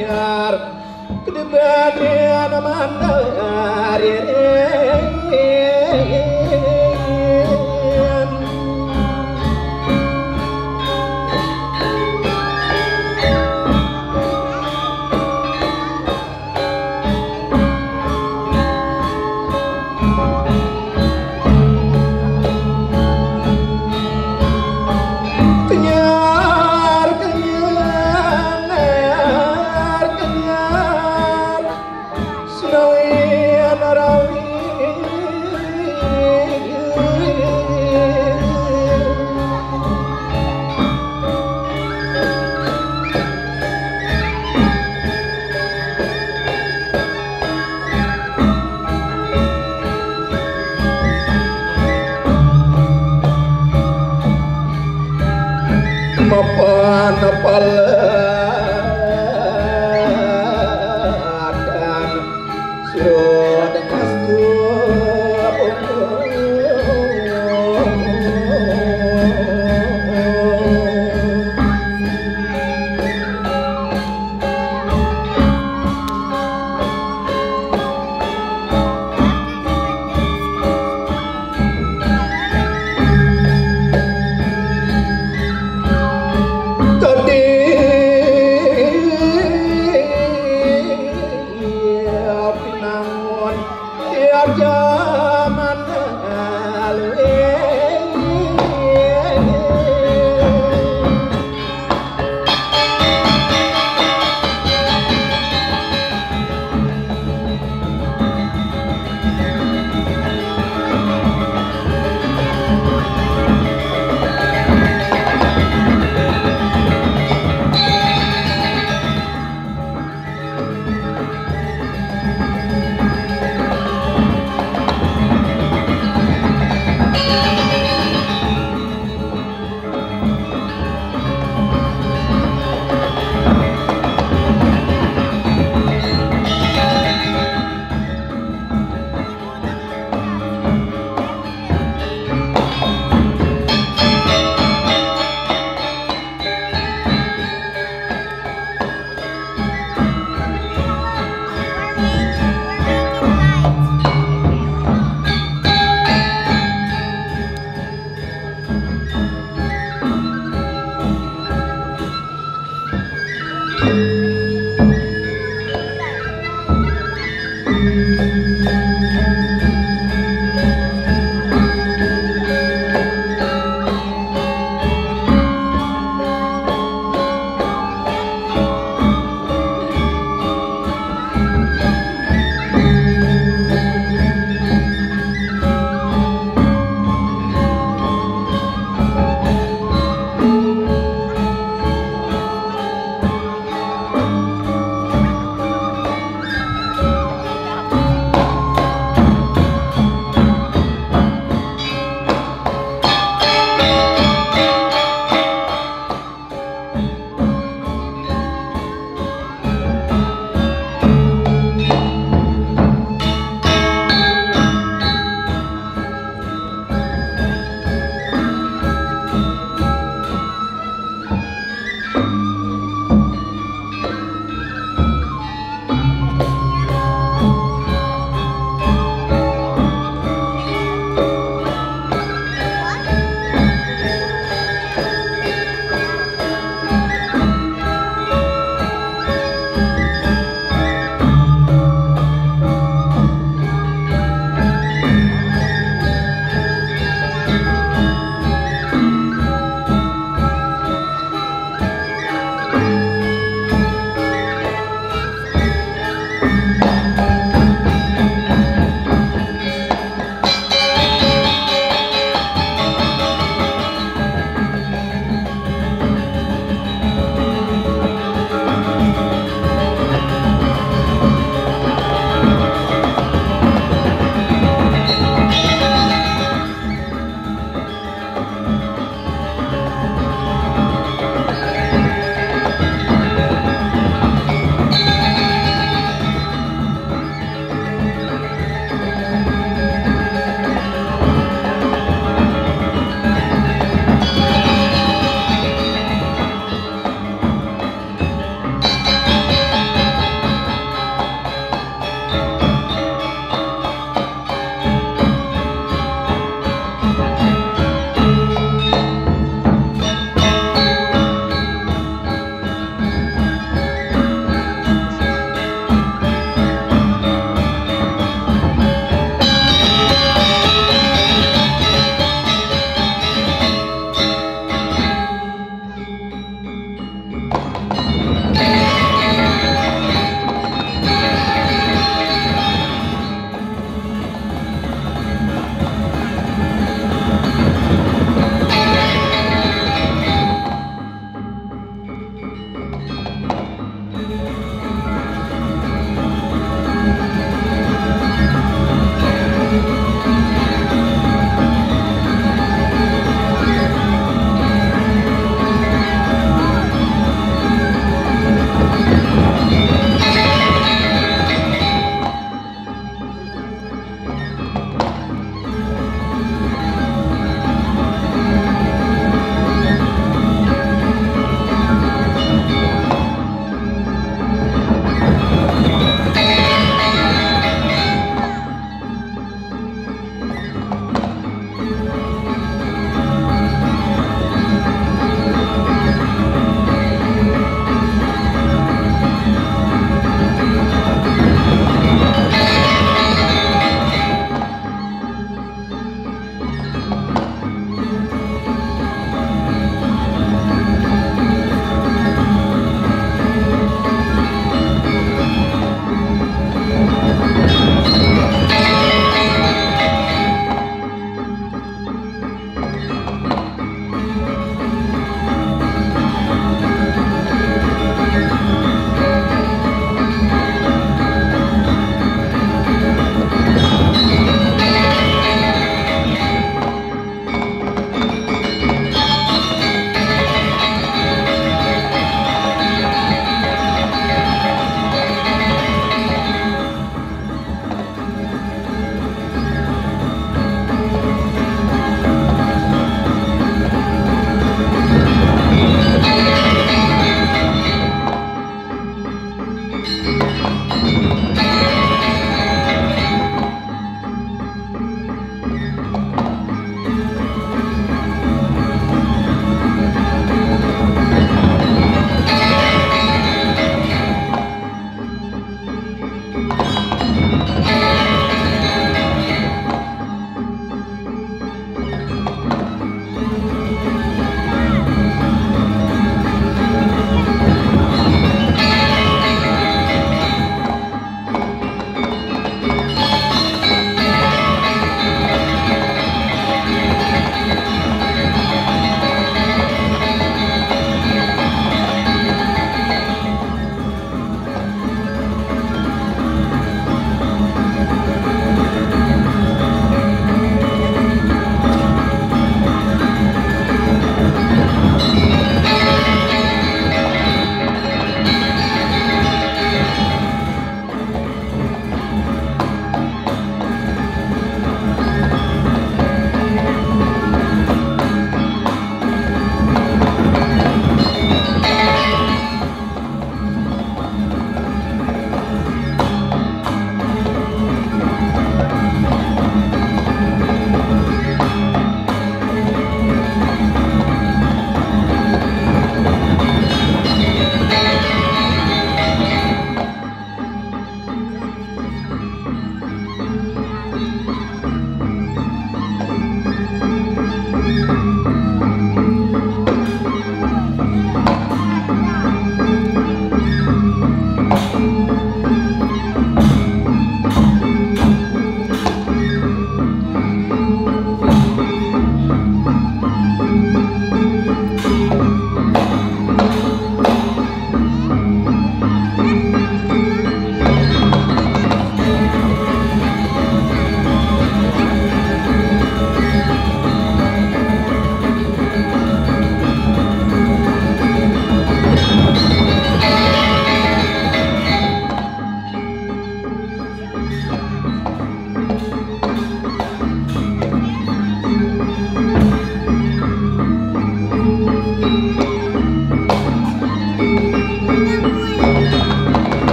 nyar kedebanian mandar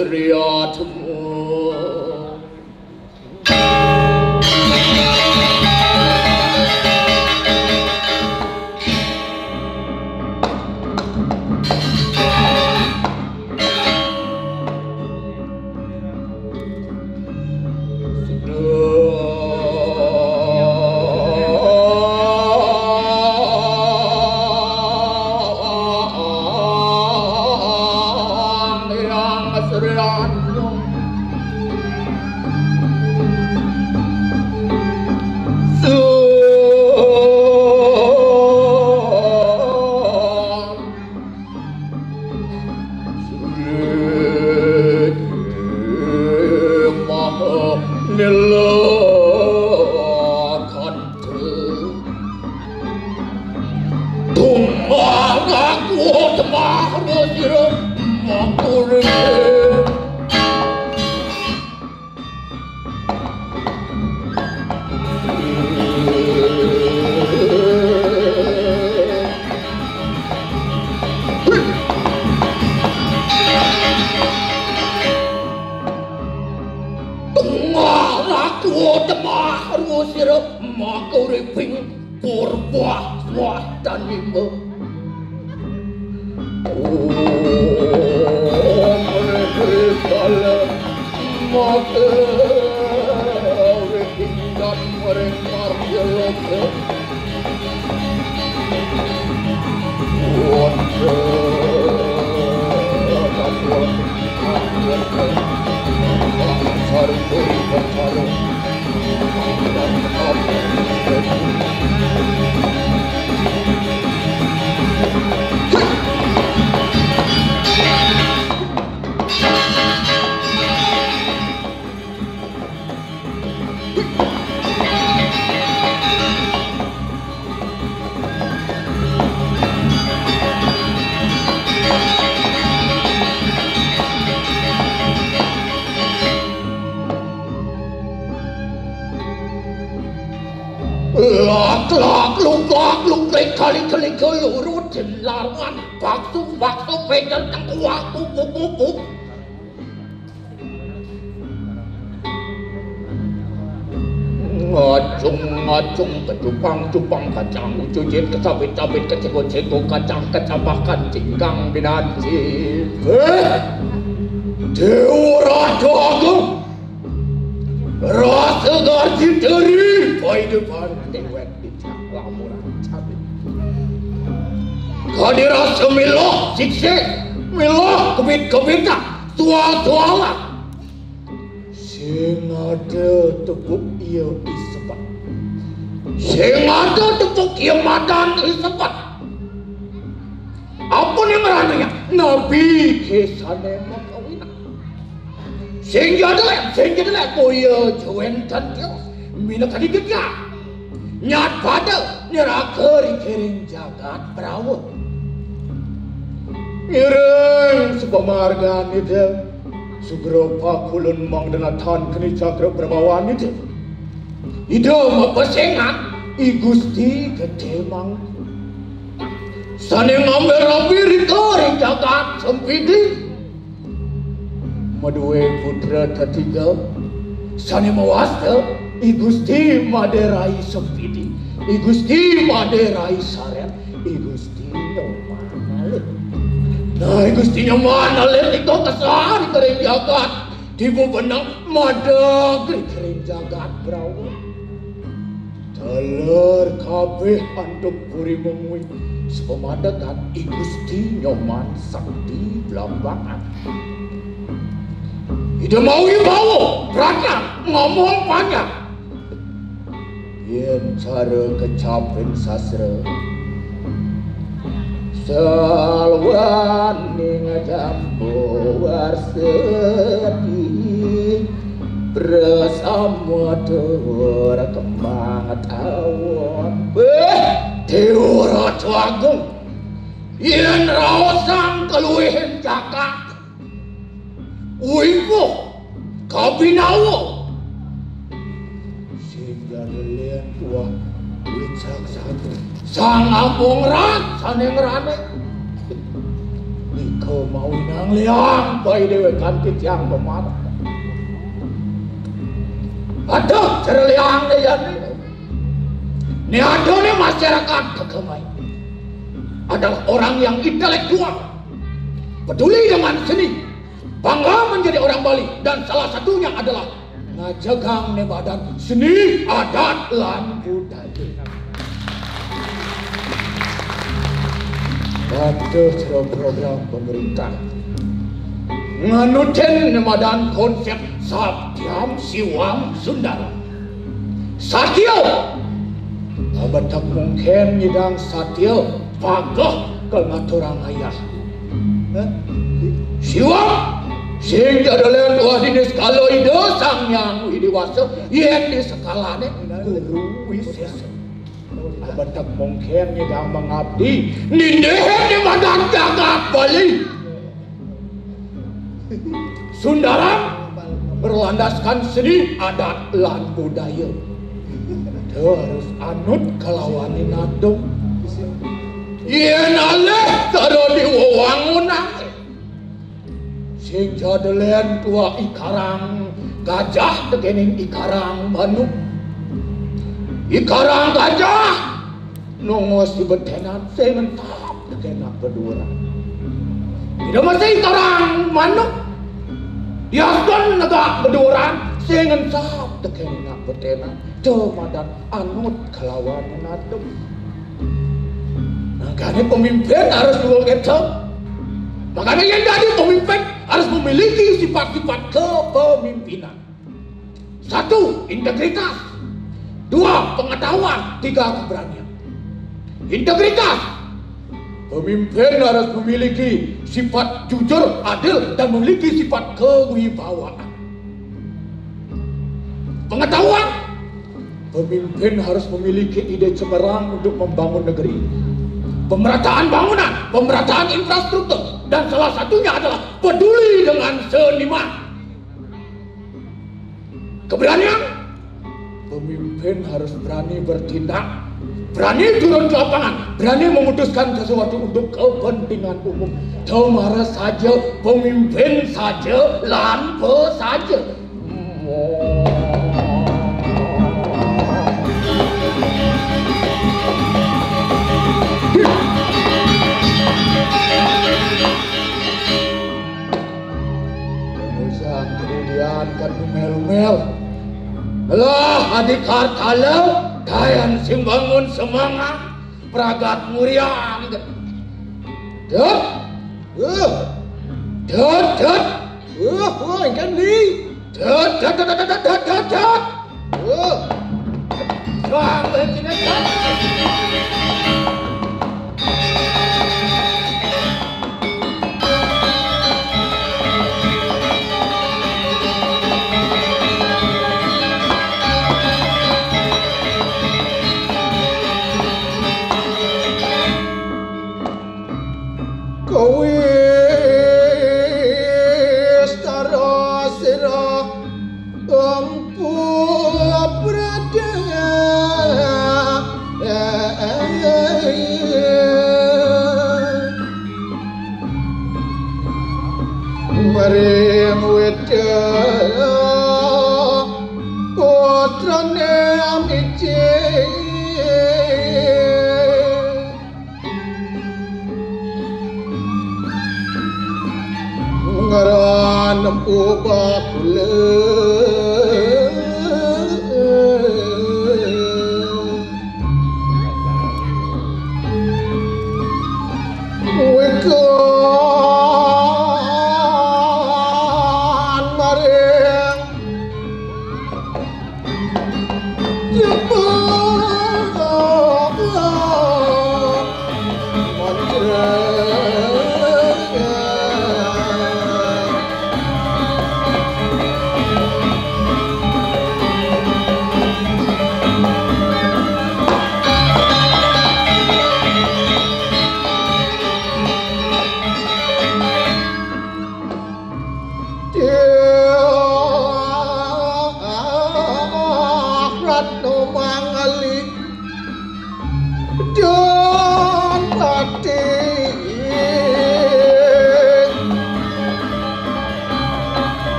Surya Temu. Kali-kali kelurut jelaran bakso pegang tengkuak bubuk ngacung kecupang kacang cujit kecabit kecego kacang kecapakan cingkang binanci Dewa Agung rasa garji dari pai depan dewek dicak lamuran cabit Kadira semilo sikse milo kebit-kebita tual-tualan sing ada tepuk iya isepat sing ada tepuk iya madan isepat apa nih merananya nabi kesane makawina sing jadi koyo jowen tantios mina kadigitnya nyat pada nyerakeri kering jagat perawa ireng sepamargan itu sugro pakulun mang dengan tan kini cakra perbawan itu mapasengan i gusti gede mang sane ngambil rabir kering jagat sempidi madue putra ketiga sane mawasta i gusti maderai sempidi i gusti maderai saret i gusti nomanalet nah i gusti nomanalet itu kesari kering jagat tibu benang madag kering jagat berawa telur kabeh anduk puri mengui sepemadakan i gusti nyoman sakti belambangan ide mau banyak ngomong banyak yen cara kecapen sastra salwan ning jambu warseti bersama tur kembang tawon Dewa Agung yen raosan keluwihen jagat wipo kabinawo sehingga lelian tua wicak satu sang ambung rat saneng rane ika Kau mau nang liang bayi dewe kantit yang pemarah. Ada cara liang deh ya nih. Ini ada nih masyarakat kegemai. Adalah orang yang intelektual, peduli dengan seni, bangga menjadi orang Bali, dan salah satunya adalah ngajagang ne badan seni adat lan budaya. Ada program pemerintah nganutin nemadan konsep Satyam Siwam Sundara. Satya abatak mungkin nyidang Satya pagah kalau ngaturang ayah. Siwam sing jadalan tua dinis kalau ide sang yang dewasa yang di sekalane guru wisesa. Abatak mungkin nyidang mengabdi nindehe di badan jagat Bali. Sundara berlandaskan seni adat lan budaya. Dia harus anut kelawanin adem. Yen aleh taro di wewangunan. Sing jadelen tua ikarang gajah tekening ikarang manuk. Ikarang gajah nongos di betenan sing mentap tekenak berdua. Tidak mesti ikarang manuk. Diaskan negak beduran singen sahab tekenak betenan cemadan anut kelawanan adem. Makanya pemimpin harus dua gitu. Makanya yang jadi pemimpin harus memiliki sifat-sifat kepemimpinan. 1. Integritas. 2. Pengetahuan. 3. Keberanian. Integritas. Pemimpin harus memiliki sifat jujur, adil, dan memiliki sifat kewibawaan. Pengetahuan. Pemimpin harus memiliki ide cemerlang untuk membangun negeri. Pemerataan bangunan, pemerataan infrastruktur, dan salah satunya adalah peduli dengan seniman. Keberanian. Pemimpin harus berani bertindak, berani turun ke lapangan, berani memutuskan sesuatu untuk kepentingan umum. Cemara saja, pemimpin saja, lampu saja. Kemudian kan mel-mel. Lah adik kartala kayan simbangun semangat pragat muriang. Dat ikan ni. Dat. Suang kena dat.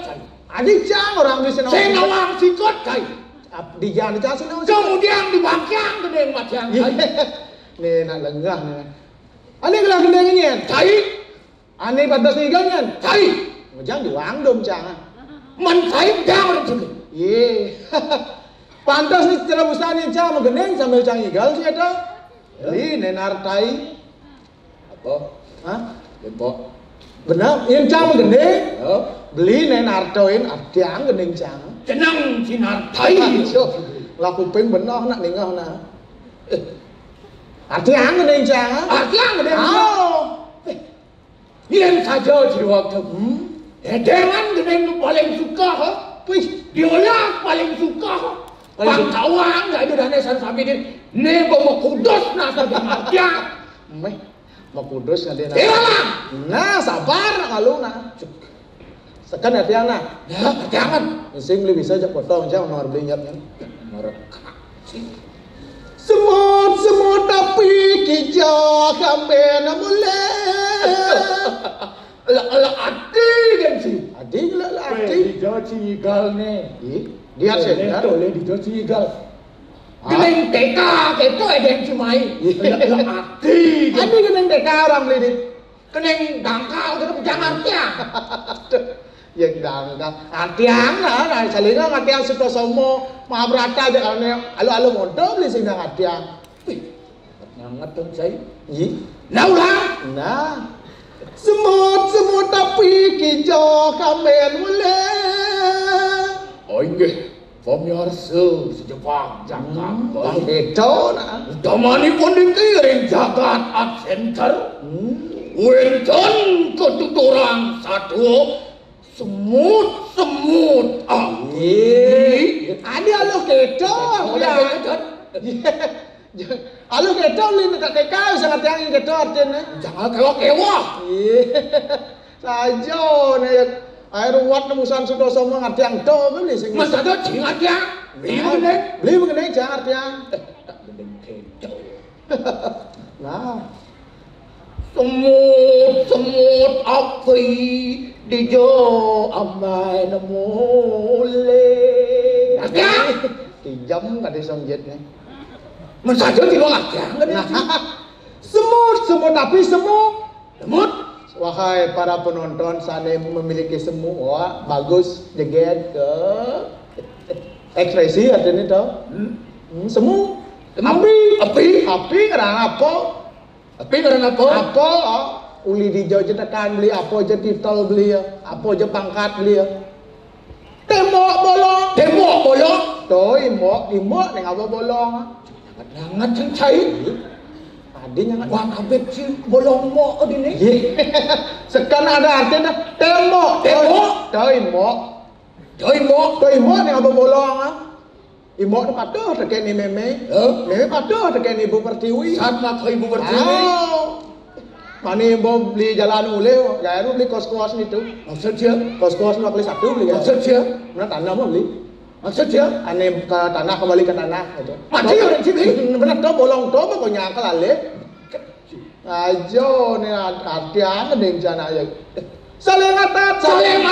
cai. Adik cang orang bisa nawang. Saya nawang sikot cai. Di jalan cang sih nawang. Kemudian di bangkiang gedeng macam cai. Nih nak lenggah nih. Ane kelah gendengnya. Cai. Ane pantas nih ganyan. Cai. Jangan diwang dom cang. Man cai jangan cai. Ye. Pantas nih cara busani cang gendeng sambil cang igal sih ada. Li nenar tai. Apa? Hah? Lempo. Benar, yang cang gendeng. Ya. Beli nenar toin artiang gendeng cang. Tenang sinar tai. Laku peng benar nak ningah na. Artiang gendeng cang. Artiang gedeng. Oh. Yang saja di waktu. Dengan gedeng paling suka. Wih, Diolah paling suka. Bang tawang nggak ada dana san sabidin. Ne bawa kudus nasa dengan artiang. meh mau kudus nggak Iya dia. lah. Nah, sabar kalau na. Sekan artiang na. Ya, jangan. Sing beli bisa jak potong cang nomor beli nyapnya. Mereka. Semut tapi kijau kamben mulai. Lah ati kan sih. Adik lah Di adik. Jawa Cigal nih. Dia sih dia. Boleh di Jawa Cigal. Gedeng TK keto edeng cimai. Lah ati. Adik kan dek orang beli di. Keneng dangkal kita jangan ya. Yang dangkal. Artiang lah, nah salinga artiang suto somo Mahabharata aja kalau alu mondo beli sing artiang. Nyangat dong saya. Yi. Nah ulah. Nah. Semut tapi kijau kamben mulai. Oh inggih. Pemirsa sejepang jangkang. Itu nah. Damani pun dikirim jagat art center. Wenten ketuturang satu semut Ada alu keto ya. Alu keto lin tak kekal sangat yang keto artinya. Jangan kewa-kewa. Saja nih air ruwat nemusan sudah semua ngerti yang do beli sing. Mas ada cingat ya. Beli mengenai jangan yang. Nah, semut api di jo amai namule. Ya. Kijam kada songjet nih. Mas ada di luar ya. Semut tapi semut. Semut. Wahai para penonton, sana memiliki semua bagus jeget ke ekspresi artinya tau. Semu, api karena apa? Api karena apa? Apa? Uli di jauh tekan beli apa aja titel beli ya, apa aja pangkat beli ya. Tembok bolong. Tuh imok neng apa bolong? Jangan cengcai. Adinya Wah kabeh si bolong mo di ni. Sekarang ada artinya tembok. Tuh imok. Tuh imok neng apa bolong? Imok tu patuh tekan ni meme. Meme patuh tekan ibu pertiwi. Sama ke ibu bertiwi. Mani ibu beli jalan ule, ya beli kos-kos itu. Maksud dia? Kos-kos nak beli satu beli. Maksud dia? Mana tanah mau beli? Maksud dia? Ane ke tanah kembali ke tanah itu. Mati orang sini. Benar tu bolong tu pokoknya kelale. Ajo ni artian deng jana ya. Saling atat. Saling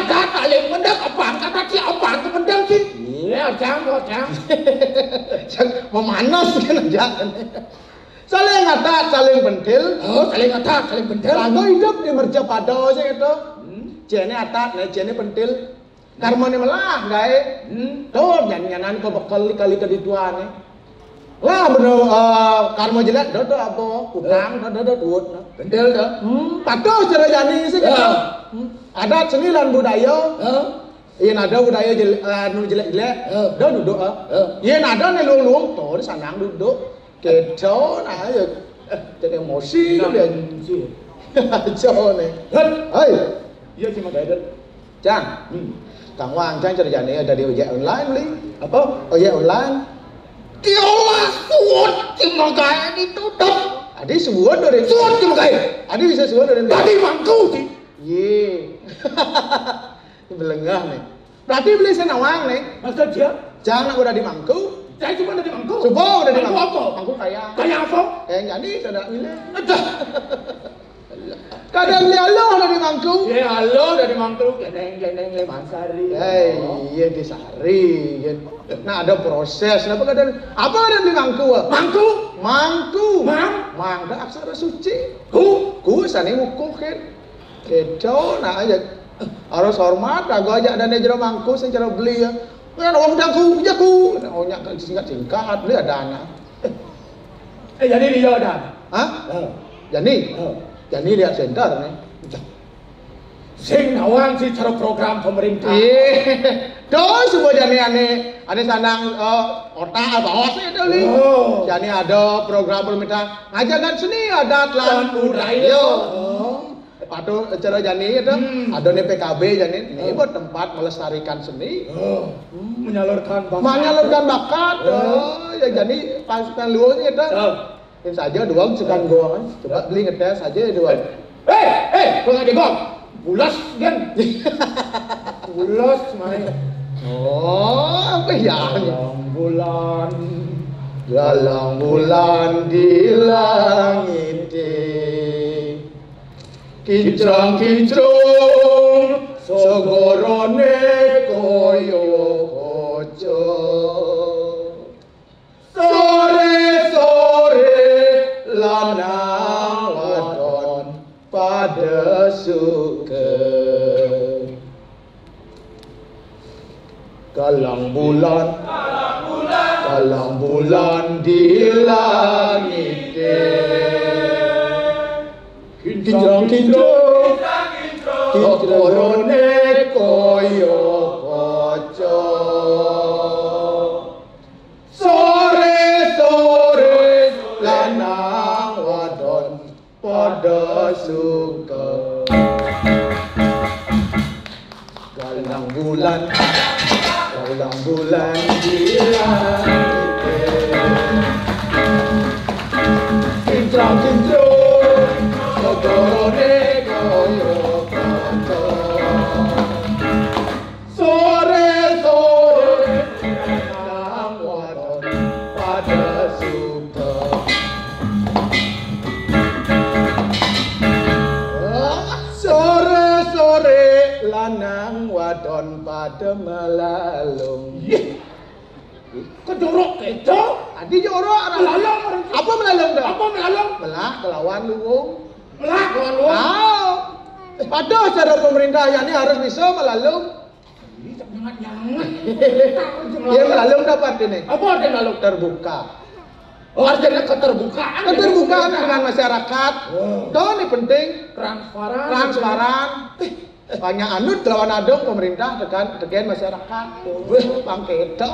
mendak apa? Kata si apa? Itu mendak sih. Iya, jangan. Memanas kan aja. Saling atat, saling pentil. Oh, saling bentel. Lagu hidup di merja pado sih itu. Jene atat, jene pentil. Karmane melah gae. Tuh nyanyian ko bekal kali ke dituane. Lah bener karma jelek dodo apa? Utang dodo duit. Bentel dah. Patuh cara jani sih gitu. Adat seni lan budaya. Iya nada budaya jelek-jelek. Do duduk. Iya nada nih luang tuh di sanang duduk. Keco nah ya. Jadi emosi dia. Ajo nih. Hei. Iya sih mak ada. Cang. Kang Wang Cang cara jani ada di ojek online beli. Apa? Ojek online. Kiolah suut cuma gaya ditutup. Adi suwon dari Suut cuma gaya. Adi bisa suwon dari Tadi mangkau sih. Ye. Ini belengah nih. Berarti beli senawang nih. Maksud dia? Jangan udah di Mangku. Saya cuma ada di mangkau. Coba udah di Mangkau Mangku. apa? Mangku kaya. Kayak apa? Kayak jadi tidak milih. Aduh. Kadang dia lo dari Mangku. Ya halo dari Mangku, geneng le Mansari. Iya di Sari. Nah ada proses. Apa ada di Mangku? Mangku. Mangga aksara suci. Ku sani ngukuh kan. Keco nah aja harus hormat. Aku aja ada jero Mangku sing cara beli ya. Kan wong jaku. Oh nyak singkat beli ada anak. Jadi dia ada. Hah? Jadi lihat center nih. Sing nawang sih cara program pemerintah. Doh semua jani ane sandang otak bawah sih itu li. Jani ada program pemerintah ngajarkan seni adat lan budaya. Patuh cara jani itu ada nih PKB jani ini buat tempat melestarikan seni. Menyalurkan bakat. Ya jadi pasukan luarnya itu. Ini saja doang sukan gua kan. Coba beli ngetes aja doang. Kok nggak digong? Bulas kan? Bulas main. Oh, apa ya? Galang bulan di langit. Kincrang segorone koyo koco. Sore lanang wadon pada suka. Galang bulan di langit. Kincrang korone koyo koco. Sore lanang wadon pada suka. Galang bulan di langit. Kincrang segorone koyo koco. Sore lanang wadon pada suka. Sore lanang wadon pada melalung. Kedorok itu? Adi jorok Melalung. Apa melalung dah? Apa melalung? Melah kelawan luwung. Melah kawan lu. Pada cara pemerintah ini harus bisa melalung. Jangan. Dia melalung dapat ini. Apa artinya melalung? Terbuka. Oh, artinya keterbukaan. Keterbukaan dengan masyarakat. Itu ini penting. Transparan. Banyak anut lawan adong pemerintah tekan masyarakat. Bangke itu.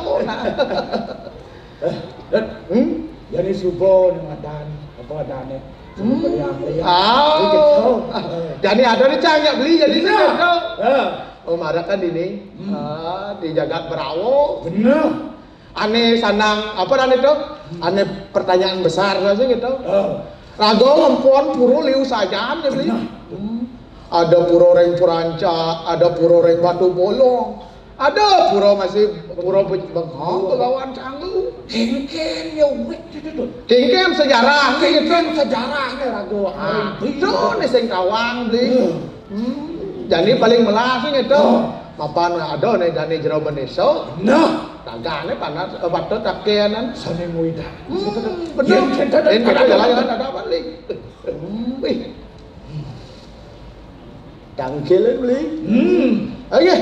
Jadi subuh dengan dan apa adanya. Jadi ada nih cang beli jadi Bener. marah kan ini dijaga berawo. Bener. Aneh sanang apa dan itu? Aneh pertanyaan besar sih gitu. Rago ngempon puro liu saja nih beli. Ada puro reng Puranca, ada puro reng Batu Bolong, ada puro Bengkong, Begawan Canggu. Kengken ya wek itu. Kengken sejarah, Kengken sejarahnya Rago. Itu nih sing kawang beli. Jadi paling melas itu. Mapan ada nih dari jero beneso. Nah, dagangnya panas, patut takeanan. sane muida. Bener. Ini jalan-jalan ada apa beli? Tangkilan beli. Oke.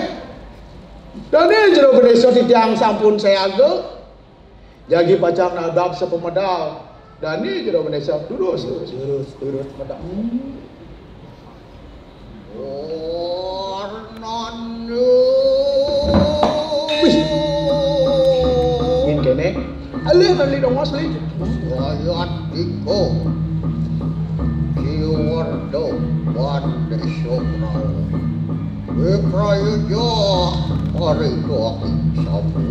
Dan ini jero beneso di tiang sampun saya agak. Jagi pacang nadab sepemedal. Dan ini jero beneso turus medal. Ingin kene. Alih beli dong asli. Wayat iko Kiwardo Wande Sobrao Wiprayojo Parito aking sabu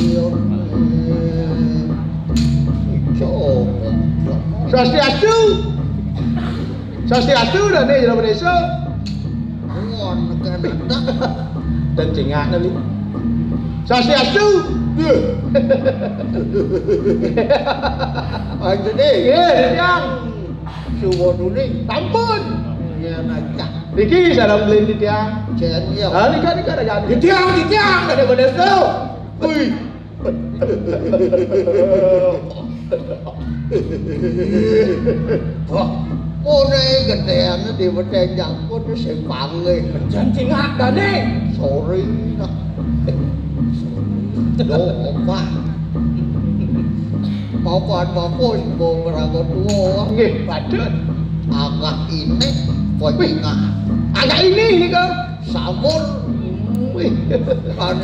Ayun. Swastiastu. Swastiastu dah ni dalam desa. Wah, negara Dan cengak nanti. Swastiastu. Jadi, Yang subuh dulu. tampun. Ya nak Niki sadang beli di tiang. chen ya. Nika dah jadi. Di tiang ada desa. Wih. Wah, Cô này cái đèn nó đi vào đèn nhặt cô nó sẽ bằng người. janji ngak dah ni. Sorry đó. Đồ quá. Mau buat mau mau meragut tua. Nggih, patut. Agak ini pengingat. Agak ini ni ke? Sabun. Wih. Cái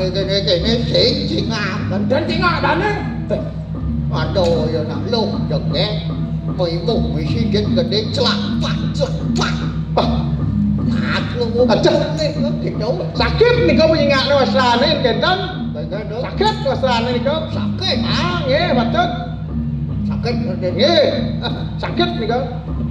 này xịn ngạc. Janji ngak dah ni. Aduh ya nak lu jangan. Mày bụng mày xin cái đấy chặt phạt. Ngạc luôn. Acah. Này nó thì đâu. Sakit ni kau punya ingat ni masalah ni kentan. Cái đó. Sakit masalah ni kau. Sakit. Nggih, patut. Sakit dia. Nggih. Sakit ni kau.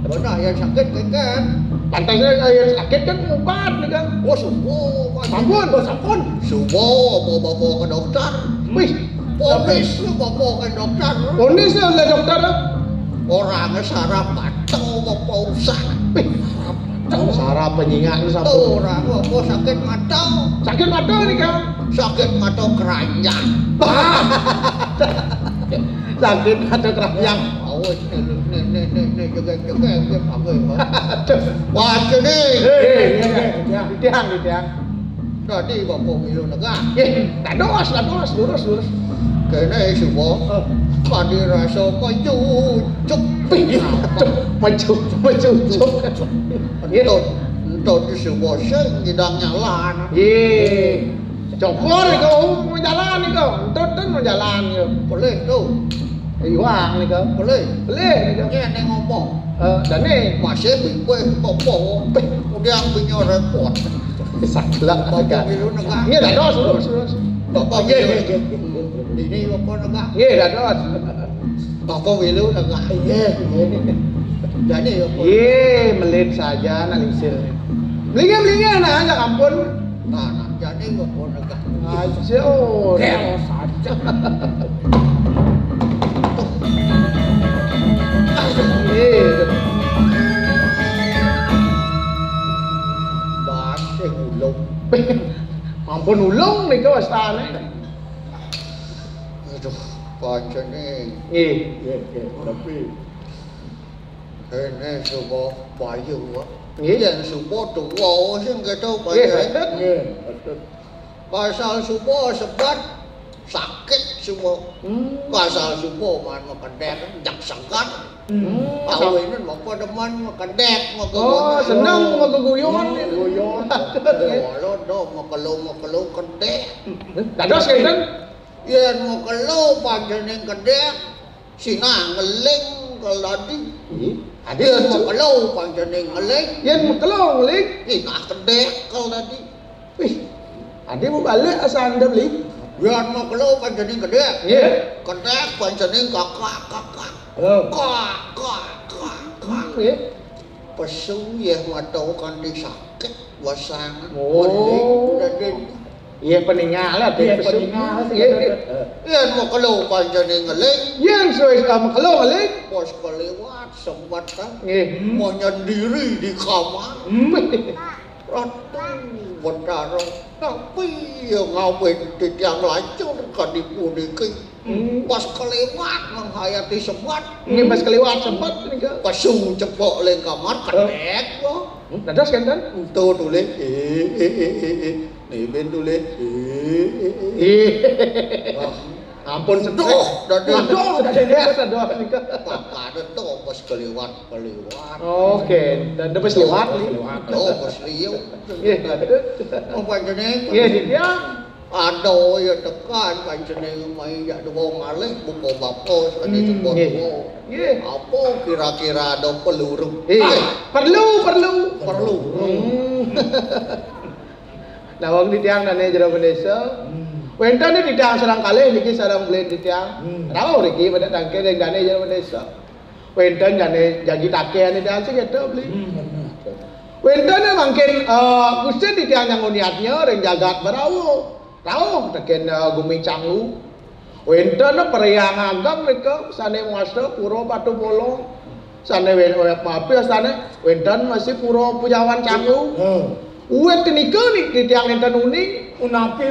Benar yang sakit kan. Pantas saya sakit kan ubat ni kau. Oh subuh. Sampun. Subuh bawa ke dokter. Wih. Polis lu bawa ke dokter. Polis ni oleh doktor dah. Orangnya sarap atau bawa usah. Wih. Sarap penyingat ni sampun. Orang bawa sakit mata. Sakit mata ni kau. Sakit mata keranjang. Sakit mata keranjang. Oh ini juga dia pakai. Wah ini. Di tiang. Tadi bawa milu negara. Nggih, tak dos, lurus. Kene subuh. Mandi rasa maju cuk. Maju. Entut di sebuah sing tidak nyala. Ye. Cokor ni kau mau jalan ni kau. Entut kan mau jalan ni. Boleh tu. Iwang ni kau. Boleh. Boleh ni kau. Ni ngomong. Dan ni Masih bingung bobo. Kemudian punya repot. saklak Bapak milu negara. Nggih, dah dos. Bapak milu. Ini bapak negara. Nggih, dah dos. Bapak milu negara. Jadi bapak. Melit saja nak lingsir. Melingin nak ajak ampun. Nah, jadi bapak negara. Aja. Kero saja. Dasih ulung. Ampun ulung ni kau astana. Aduh, pancen ni. Tapi Ini sebuah bayu. Nggih. Yang sebuah tua sing kita Nggih, bayar. Pasal sebuah sebat sakit semua. Pasal sebuah man makan dek jak sangat. Tahu ini mau deman makan dek makan. Oh, senang mau keguyon. Walau dah mau kalau kedek. Dah dos kan? Yang mau kalau pancen yang kedek sinang ngeling keladi. Yang mau kalau pancen yang ngeling. Yang makelong lik. Sinang kedek keladi. Wih. Adik mau balik asal anda beli. Yang mau kalau pancen yang kedek. Nggih. Kedek pancen yang kakak. Nggih. Pesu yang matau kan disakit wasangan. Oh. Iya peninggal lah, Iya, peninggal. Yang mau kalau pancen yang ngeling. Yang suai makelong lik. Bos kelewat sempat kan. Nggih. Mau nyendiri di kamar. Ratu bentara. Tapi yang ngawin di tiang lancur kan dipuniki. Pas kelewat menghayati sempat. Nggih pas kelewat sempat ni kau. Pesu cepok leng kamar kedek loh. Dah dos kan? Tuh tulis nih ben tulis Ampun sedih. Dari Aduh, ni kau. papa ada tuh pas kelewat. Oke, dan dapat lewat. Tuh pas liu. Nggih, patut. Apa jenis? Nggih, di tiang. Aduh ya tekan panjenengan mai ya wong alih buku bapo sekali sebut. Nggih. Apa kira-kira ada peluru? Perlu. Nah, wong di tiang dan jero desa Wenten ni titiang sarang kalih niki sarang beli titiang. Tahu niki pada tangke yang dane jalan desa. Wenten jane jagi take ni dan sing eta beli. Wenten mungkin Gusti titiang yang niatnya reng jagat barawo. Tahu teken gumi canglu. Wenten periang agam mereka sane muasa puro batu bolong. Sane maaf ya sane wenten masih puro pujawan canglu. Uwet kenika ni titiang enten uning unapi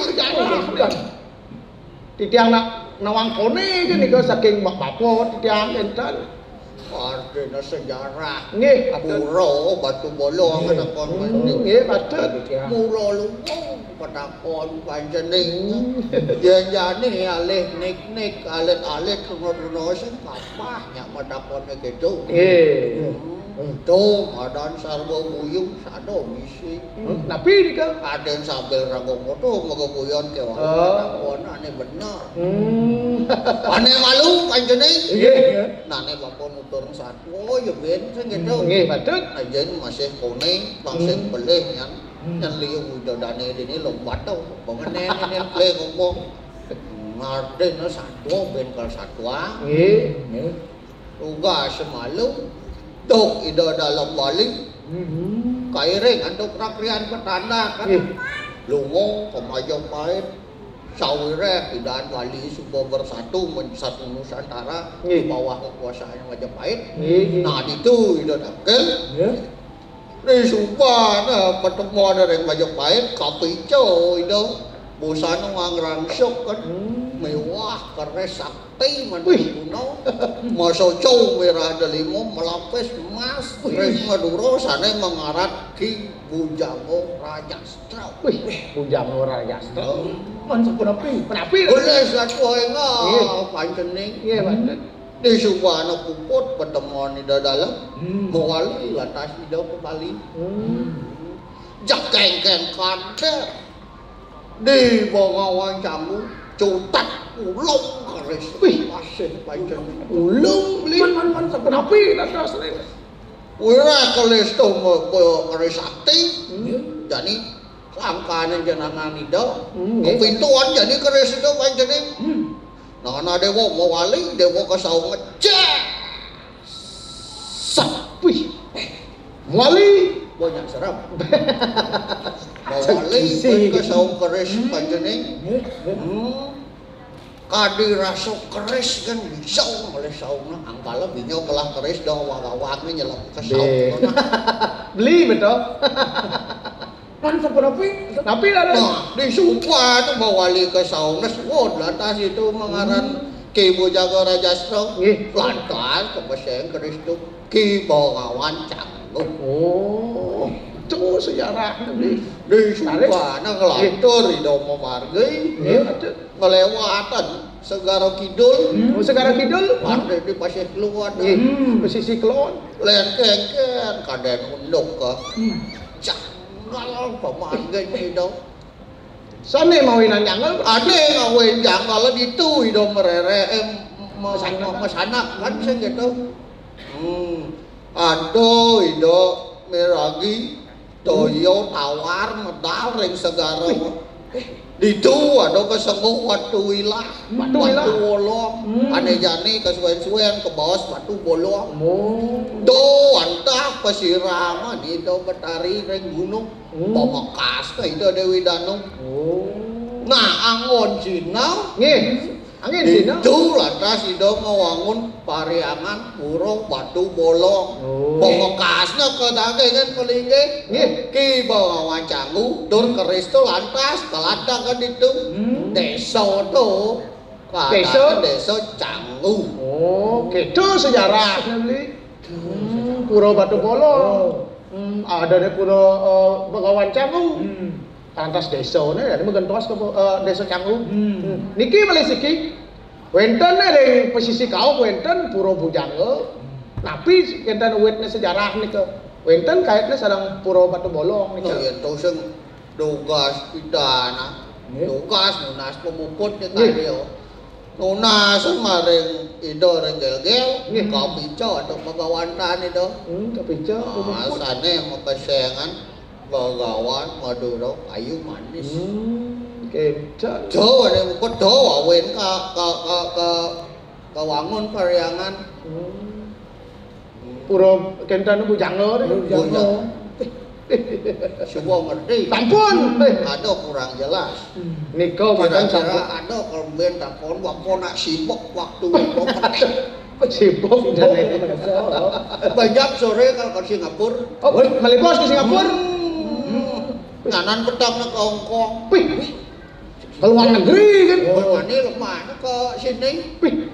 sejarah kan. Titiang nak nawang kone ke nika saking bapak titiang enten. Artinya sejarah. Nggih, Puro batu bolong ada kon nggih patut. Puro lumong pada kon panjeneng. Janjane alih nik-nik alit-alit kuno-kuno sing kapahnya pada kon gitu. Nggih. Tuh, adan sarwa buyung sado misi. Napi nika Aden sambil rago moto magabuyon ke wala kon ane bener. Ane malu panjeneng. Nggih. Nane bapon utur satwa ya ben sing gitu. Nggih patut. Ajen masih kuning langsung belih yan. Yan liu widodane dini lompat tau. Pengene ini le ngomong. Ngarden satwa ben kal satwa. Nggih. Uga semalu. Dok ida dalam balik. Kairing antuk rakrian petanda kan. Lungo pemajang pahit. Sawire idan wali subuh bersatu satu Nusantara di bawah kekuasaan Majapahit. Nah itu ida dakel. Di sumpah pertemuan dari Majapahit kapico ida busana ngangrangsok kan. Mewah karena sakti kuno. Masa jauh merah delimo melapis emas. Res Madura sana mengarat Ki Bujango Rajastra. Wih, Bujango Rajastra. Mansuk penapi. Boleh satu enggak panjeneng. Nggih, patut. Di subana puput pertemuan di dalam mewali latas ida kembali. Jak kengken kader di Bengawan Jambu cutak ulung keris. Wih, masih panjeneng. Ulung beli man penapi latas ni. Wira keris tu keris sakti. Jadi sangkane jenengan ida. Kepintuan jadi keris itu panjeneng. Nah, dewa mewali, dewa kesau ngecek. Wih. Wali Banyak serap. Mewali kesau keris panjeneng. Kadi rasa keris kan bisa oleh sauna angkala binyo kelah keris dah wawak-wawaknya nyelap ke sauna. beli betul. Mansuk penapi. Tapi ada. Nah, disumpah tu mewali ke sauna swod lantas itu mengaran Ki Bujango Rajastra. Lantas kepeseng keris tu Ki Bengawan Canggu. Oh, itu sejarah beli. Disumpah na ngelantur ida memargi. Melewatan Segara Kidul. Segara Kidul. Ada di pasir keluar. Pesisir Kelon. Len kengken kaden unduk ke. Janggal pemargi ida. Sana mau nanyang Ada ngawin janggal itu ida merere masanak kan sing gitu. Aduh ida meragi toyo tawar medal ring segara. Itu ada kesengguh batu wilah, batu bolong. Ane jani kesuwen-suwen ke bawah batu bolong. Do antah pesiraman itu betari ring gunung. Pemakas itu Dewi Danung. Nah angon Cina. Angin Cina. Itu lantas itu ngawangun pariangan burung batu bolong. Pemekasnya ke dage kan pelingge. Ki Bengawan Canggu dur keris tu lantas kelada kan itu. Desa tu. Desa Canggu. Oh, gitu sejarah beli. Pura Batu Bolong. Ada di Pura Bengawan Canggu. Lantas desa ni ada mengentos ke desa Canggu. Niki beli siki. Wenten dari posisi kau wenten Pura Bujango. Tapi wenten wetnya sejarah ni ke. Wenten kaitnya sedang Pura Batu Bolong ni ke. Itu sing tugas pidana. Tugas nunas pemuput ni tadi. Nunas maring itu renggel-gel. Kapico atau pagawantan itu. Kapico. Asane makesengan Bengawan Madura kayu manis. Kencan. Do ini bukan do awen ke wangun pariangan. Pura kencan bujang lo deh. Bujang. Coba ngerti. Sampun. Ada kurang jelas. Niko makan sampun. Kira-kira ada kelemahan takon waktu nak sibuk waktu mau petik. Sibuk dan Banyak sore kalau ke Singapura. Oh, melipos ke Singapura. Nganan petang ke Hong Kong. Wih, ke luar negeri kan? Ini lemah ke sini. Wih,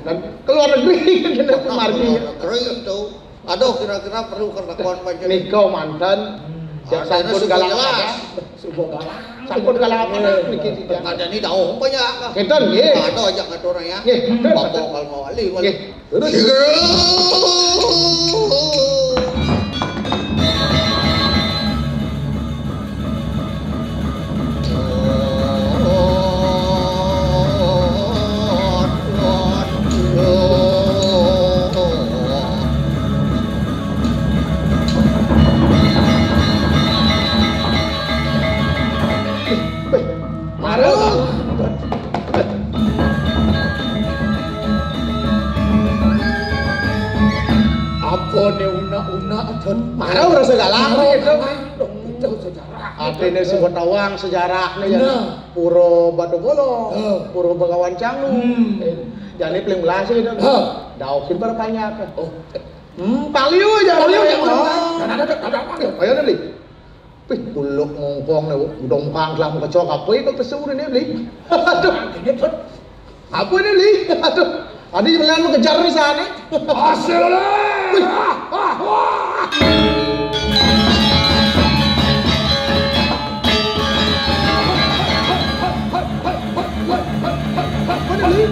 dan ke luar negeri kan kita kemarin. Negeri itu. Aduh, kira-kira perlu kelakuan macam ini. Niko mantan. Yang sampun galang apa? Sampun galang apa? Niki tidak. Ada ni tahu banyak. Kenton, ye. Ada ajak ngatur ya. Bapak kalau mau wali. Terus. Apa ni una-una akan Marah rasa galang itu. Itu sejarah. Artinya sebuah tawang sejarah nih ya. Puro Batu Bolo, Puro Begawan Canglu. Jadi paling belas itu. Daukin para banyak. Oh, Paliu aja. Paliu yang mana? Ada apa? Ayo nih, Li. Wih, buluk ngongkong nih, dongkang lah muka cowok apa itu pesuruh ini, Li. Aduh, apa ini, Li? Aduh, tadi jalan mau kejar di sana. hasil Wih, mana, Li?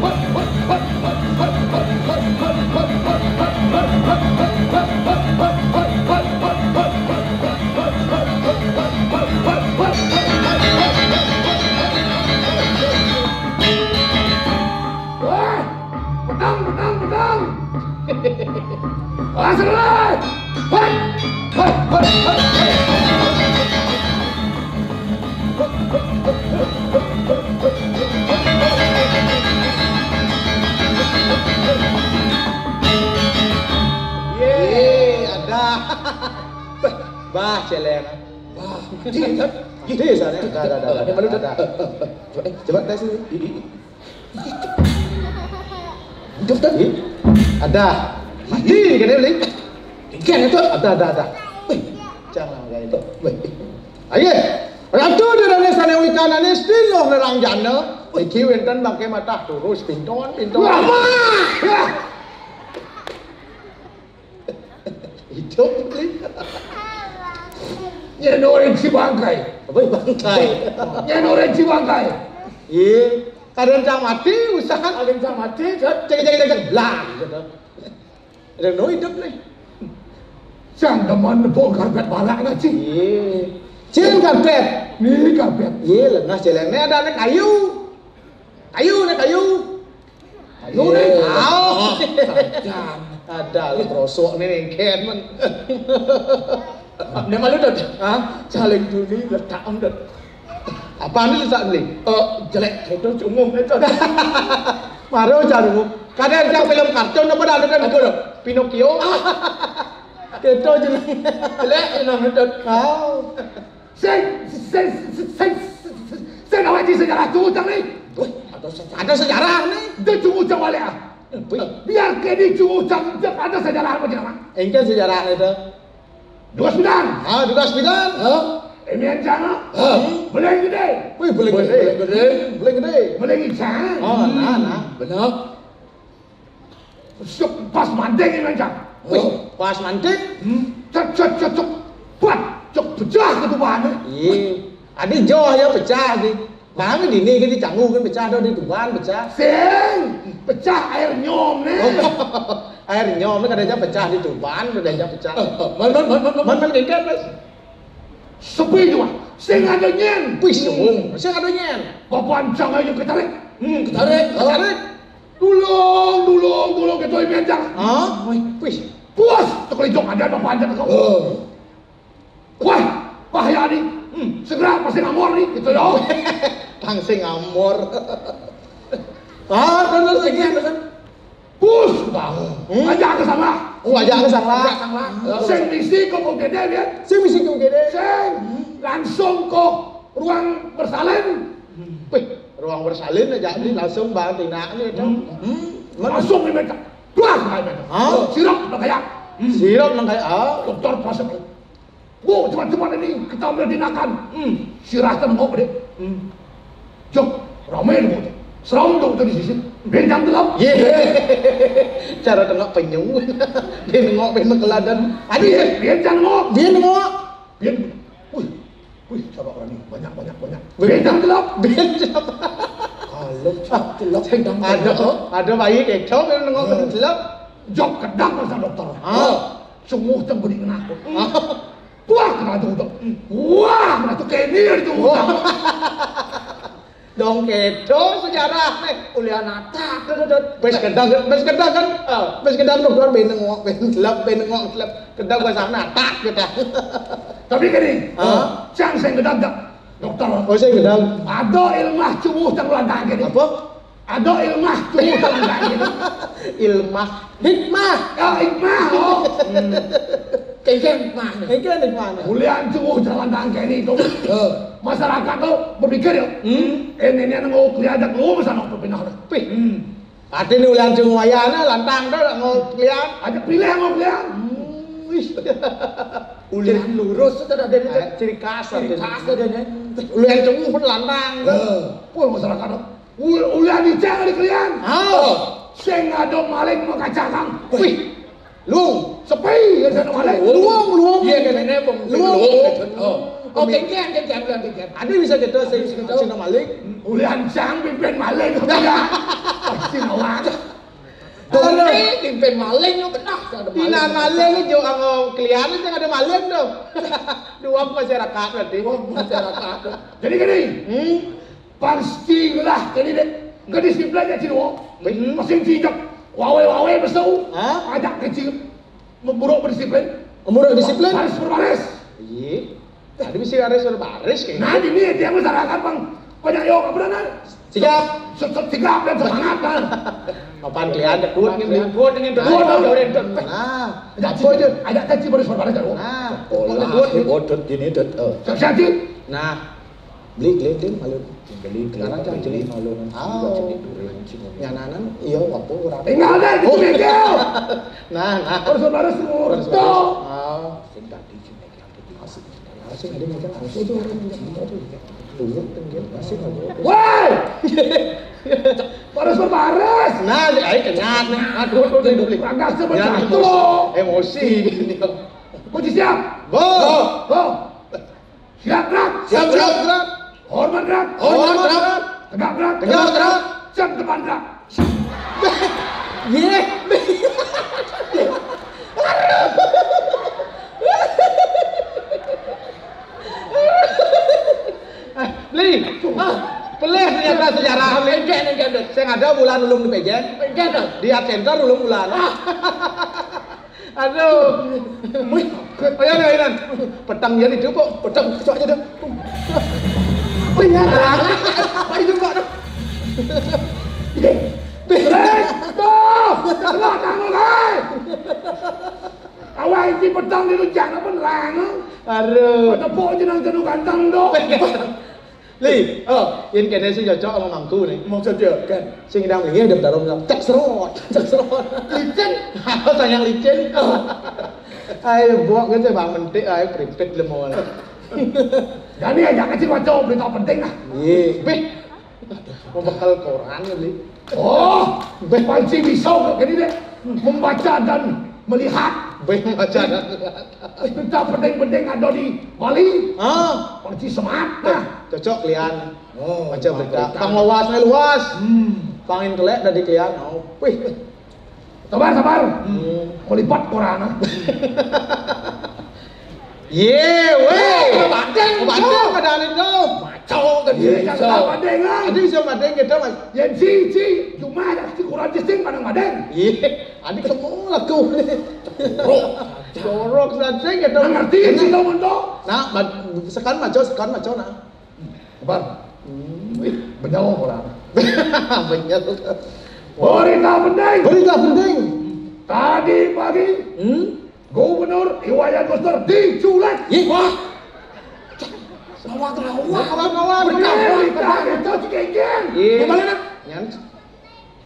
Menang. Hasil lah. Ada. Bah, celeng. Di sana. Ada. Coba tes ini. Ada. Mati kan dia beli. Ikan itu ada. Wih, jangan kayak itu. Wih. Ayo. Ratu di dalam sana ikan ini still nerang jana. Iki wenten pakai mata terus pinton. Lama. Itu beli. Nyenoreng si bangkai. Apa bangkai? Nyenoreng si bangkai. Iya. Kadang cang mati usaha. Aling cang mati. Cek belang gitu. Ada no hidup nih. Cang teman bongkar karpet balak nggak sih? Iya. Cil karpet. Nih karpet. Iya lengah celengnya ada nih kayu. Kayu nih. Kayu nih. Jam. Ada lu prosok nih ken men. Nih malu dah. Hah? Saling juli letak om dah. Apa nih saat beli? Jelek itu cungung itu. Maro jaru. Kadang yang film kartun apa ada kan itu Pinocchio. Keto jelek Enak itu. kau. Saya nak wajib sejarah tu utang ni. Ada sejarah nih. Dia cunggu utang balik ah. Biar kini cunggu utang ada sejarah apa macam mana? Engkau sejarah itu. 29. Juga 9. Ini yang jangan. Boleh gede. Wih, boleh gede. Boleh ikan. Oh, nah. Benar. Syuk pas mandeng ini macam. Wih, pas manting. Cok. Buat cok pecah ketuban. Iya. Adi joh ya pecah di. Bahkan di ini kan dicanggu kan pecah di tuban pecah. Seng. Pecah air nyom ni. Air nyom ni kadang pecah di tuban, kadang pecah. Man gengket mas. Sepi juga. Seng ada nyen. Wih, semung. Seng ada nyen. Papancang aja ketarik. Ketarik. Dulung ketua ini aja. Hah? Wih. Puas. Terkelijok ada papancang kau. Wah, bahaya ni. Segera pasti ngamor ni. Gitu ya. Pang sing amor. Terus lagi. Bus, ajak ke sana. Ajak ke sana. Sing misi kok gede ya. Sing misi kok gede. Sing langsung ke ruang bersalin. Ruang bersalin aja langsung bang tindak ni tu. Langsung ni mereka. Keluar mereka. Sirap nak kayak. Sirap nak kayak. Doktor pasang. Wow, cepat-cepat ini kita ambil tindakan. Sirah tengok deh. Jom, ramai dulu. Serang tu di sisi. Benjang gelap. Cara tengok penyung. Dia nengok memang keladan. Adik, benjang nengok. Dia nengok. Wih, siapa orang ni? Banyak. Benjang gelap. Benjang. Kalau gelap. Ada bayi kecok yang nengok ke gelap. Jok kedang masa dokter. Sungguh teng beri kena. Wah, kena tu. Wah, kena tu kenir tu. Dong kedo sejarah nih kuliah nata bes kedang kan bes kedang dokter benengok kedang bahasa nata kita tapi gini cang saya kedang dokter saya kedang ada ilmah cumuh tang ladang gini apa ada ilmah cumuh tang ladang gini ilmah hikmah hikmah hikmah kuliah cumuh tang ladang gini tu masyarakat tu berpikir ya, ini nengok kelihatan lu masa nak berpindah dah. Ada ni ulian cuma wayana lantang tu ngok kelihatan. Ada pilih ngok kelihatan. Ulian lurus tu ada ni ciri khas dia. Ulian cuma pun lantang tu. Pun masyarakat tu, ulian diceng ada kelihatan. Seng ada maling mau kacang. Luang, sepi ada maling. Luang. Iya kan ini pun luang. Kengkian. Ada bisa kita Cina Malik. Ulian cang pimpin maling. Cina Malik. Pimpin maling tu benar. Pina maling ni jo ang kelihatan jangan ada maling tu. Dua masyarakat berarti. Masyarakat. Jadi gini. Pastilah jadi deh. Kedisiplinnya Cina. Masing cicak. Wawe besau. Ajak kecil. Memburuk berdisiplin. Memburuk disiplin. Baris berbaris. Iya. Ada mesti baris berbaris kayak. Nah ini dia masyarakat bang. Banyak yo kebenaran. Sigap. Sigap dan semangat kan. Apaan kelihatan kuat dengan Nah, ajak kecil baris berbaris kan. Nah, odot gini odot. Siapa? Nah, beli malu. Beli sekarang jangan beli malu. Nyananan iya apa ora. Tinggal deh itu bengkel. Nah. Baris semua. Sing tadi Asing ada macam apa tu orang yang dulu tenggel asing ada. Woi, baris berbaris. Nah, ay kenyat nih. Aduh beli. Agak sebentar tu. Emosi gini. Kunci siap. Bo. Siap gerak. Hormat gerak. Tegak gerak. Siap depan gerak. Ye. Li, pelih ternyata sejarah. Saya ada bulan ulung di pejen. Di art center ulung bulan. Aduh. Ayo. Petang dia itu kok. Petang kecok aja dah. Mari juga dah. Keluar kamu kai. Awak ini petang di rujak apa nerang? Aduh. Ada pok jenang jenuh ganteng dok. Li, ini kayaknya sih cocok sama mangku nih. Mau cocok kan? Sing sedang lagi ada dalam cek serot. Licin. Sayang licin. Ayo buat gitu bang mentik, ayo pripet lemon. Jadi ajak kecil wajah berita penting lah. Iya. Mau bakal koran Li. Oh, panci pisau gini deh. Membaca dan melihat. Membaca dan berita penting-penting ada di Bali. Panci semat. Nah, cocok kalian. Baca berita. Pang luas. Pangin kelek dari kalian. Wih. Sabar. Melipat koran. Bandeng pada itu. Macau kan dia. Bandeng kan. Ada bisa bandeng gitu mas. Yang si cuma ada si kurang disting pandang bandeng. Ada kamu laku. Jorok saja gitu. Ngerti sih kamu tuh. Nah, sekarang macau nah. Sabar. Benyol orang. Benyol. Berita penting. Berita penting. Tadi pagi, Gubernur Iwayan Koster diculik. Wah. Kawan-kawan. Berita itu cikengkeng. Gimana nak? Nyan.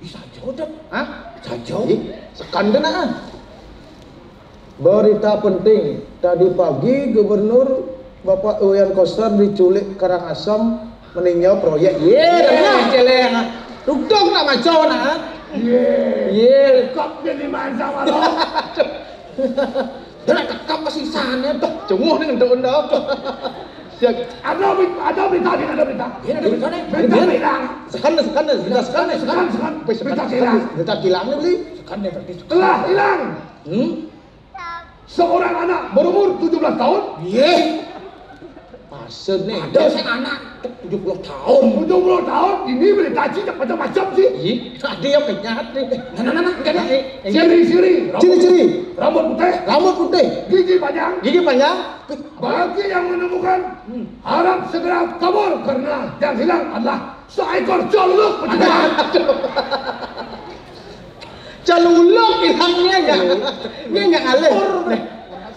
Bisa jodoh. Hah? Sajo. Sekan dena. Berita penting. Tadi pagi Gubernur Bapak Iwayan Koster diculik Karangasem meninjau proyek. Dah celeng. Duduk nak macam nak. Kop jadi masa malam. Dah nak tekap masih sana dah. Cunguh dengan undang. Ada berita ni, ada berita. Berita hilang. Sekan. Berita kilang ni beli. Telah hilang. Seorang anak berumur 17 tahun. Maksud ni. Ada seorang anak 70 tahun. 70 tahun. Ini berita cicak macam-macam sih. Ada yang penyat ni. Nah. Ciri-ciri. Rambut putih. Gigi panjang. Bagi yang menemukan, harap segera kabur karena yang hilang adalah seekor colok pencuri. Calulok hilangnya enggak alih.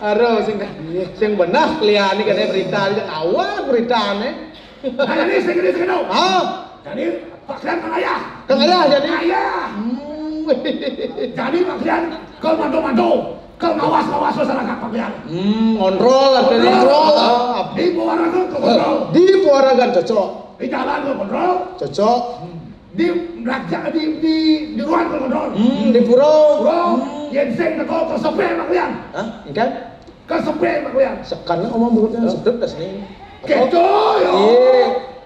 Aro sing benar lihat ni kena berita ni awal berita ni. Nah ini segini. Jadi Pak Klian Kang Ayah jadi. Ayah. Jadi Pak Klian ke mandu-mandu, ke ngawas masyarakat Pak Klian. Kontrol ada kontrol. Di Puaragan ke kontrol. Di Puaragan cocok. Di jalan ke kontrol. Cocok. Di ruang ke kontrol. Di Puro. Yenseng ke sepe Pak Klian. Hah? Ikan? Ke sepe Pak Klian. Sekarang omong mulutnya sedap dah sini. Kecoh yo.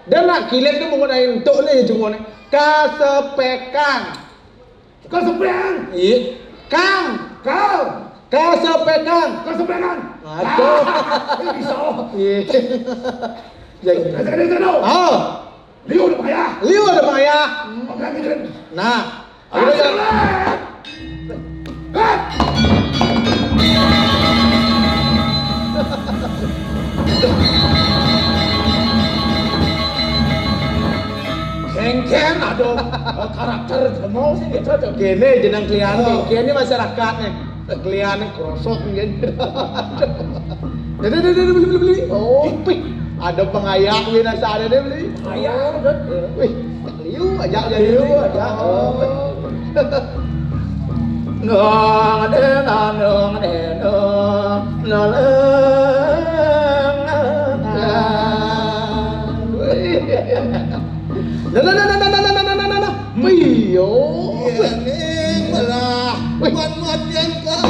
Dan nak kilat tu menggunakan untuk ni cuma ni. Kasepekan. Kesepean. Kang. Kau. Kasepekan. Aduh. Bisa. Jadi. Liu ada payah. Nah. Kengkeng ada karakter semua sih gitu. Kene jenang klien kene masyarakat nih. Klien krosok gitu. Beli. Oh, ada pengayak wina sada dia beli. Ayah, wih, liu ajak jadi liu ajak. Piyo. Ini malah matian kau.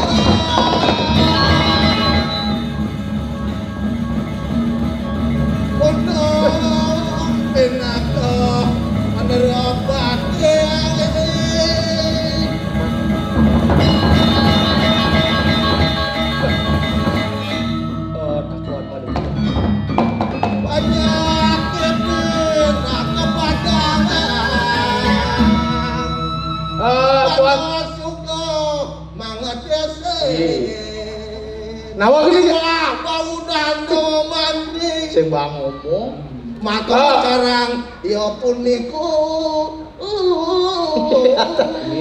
Nawak ini bau danau mandi. Sing bang ngomong. Maka sekarang ya pun niku.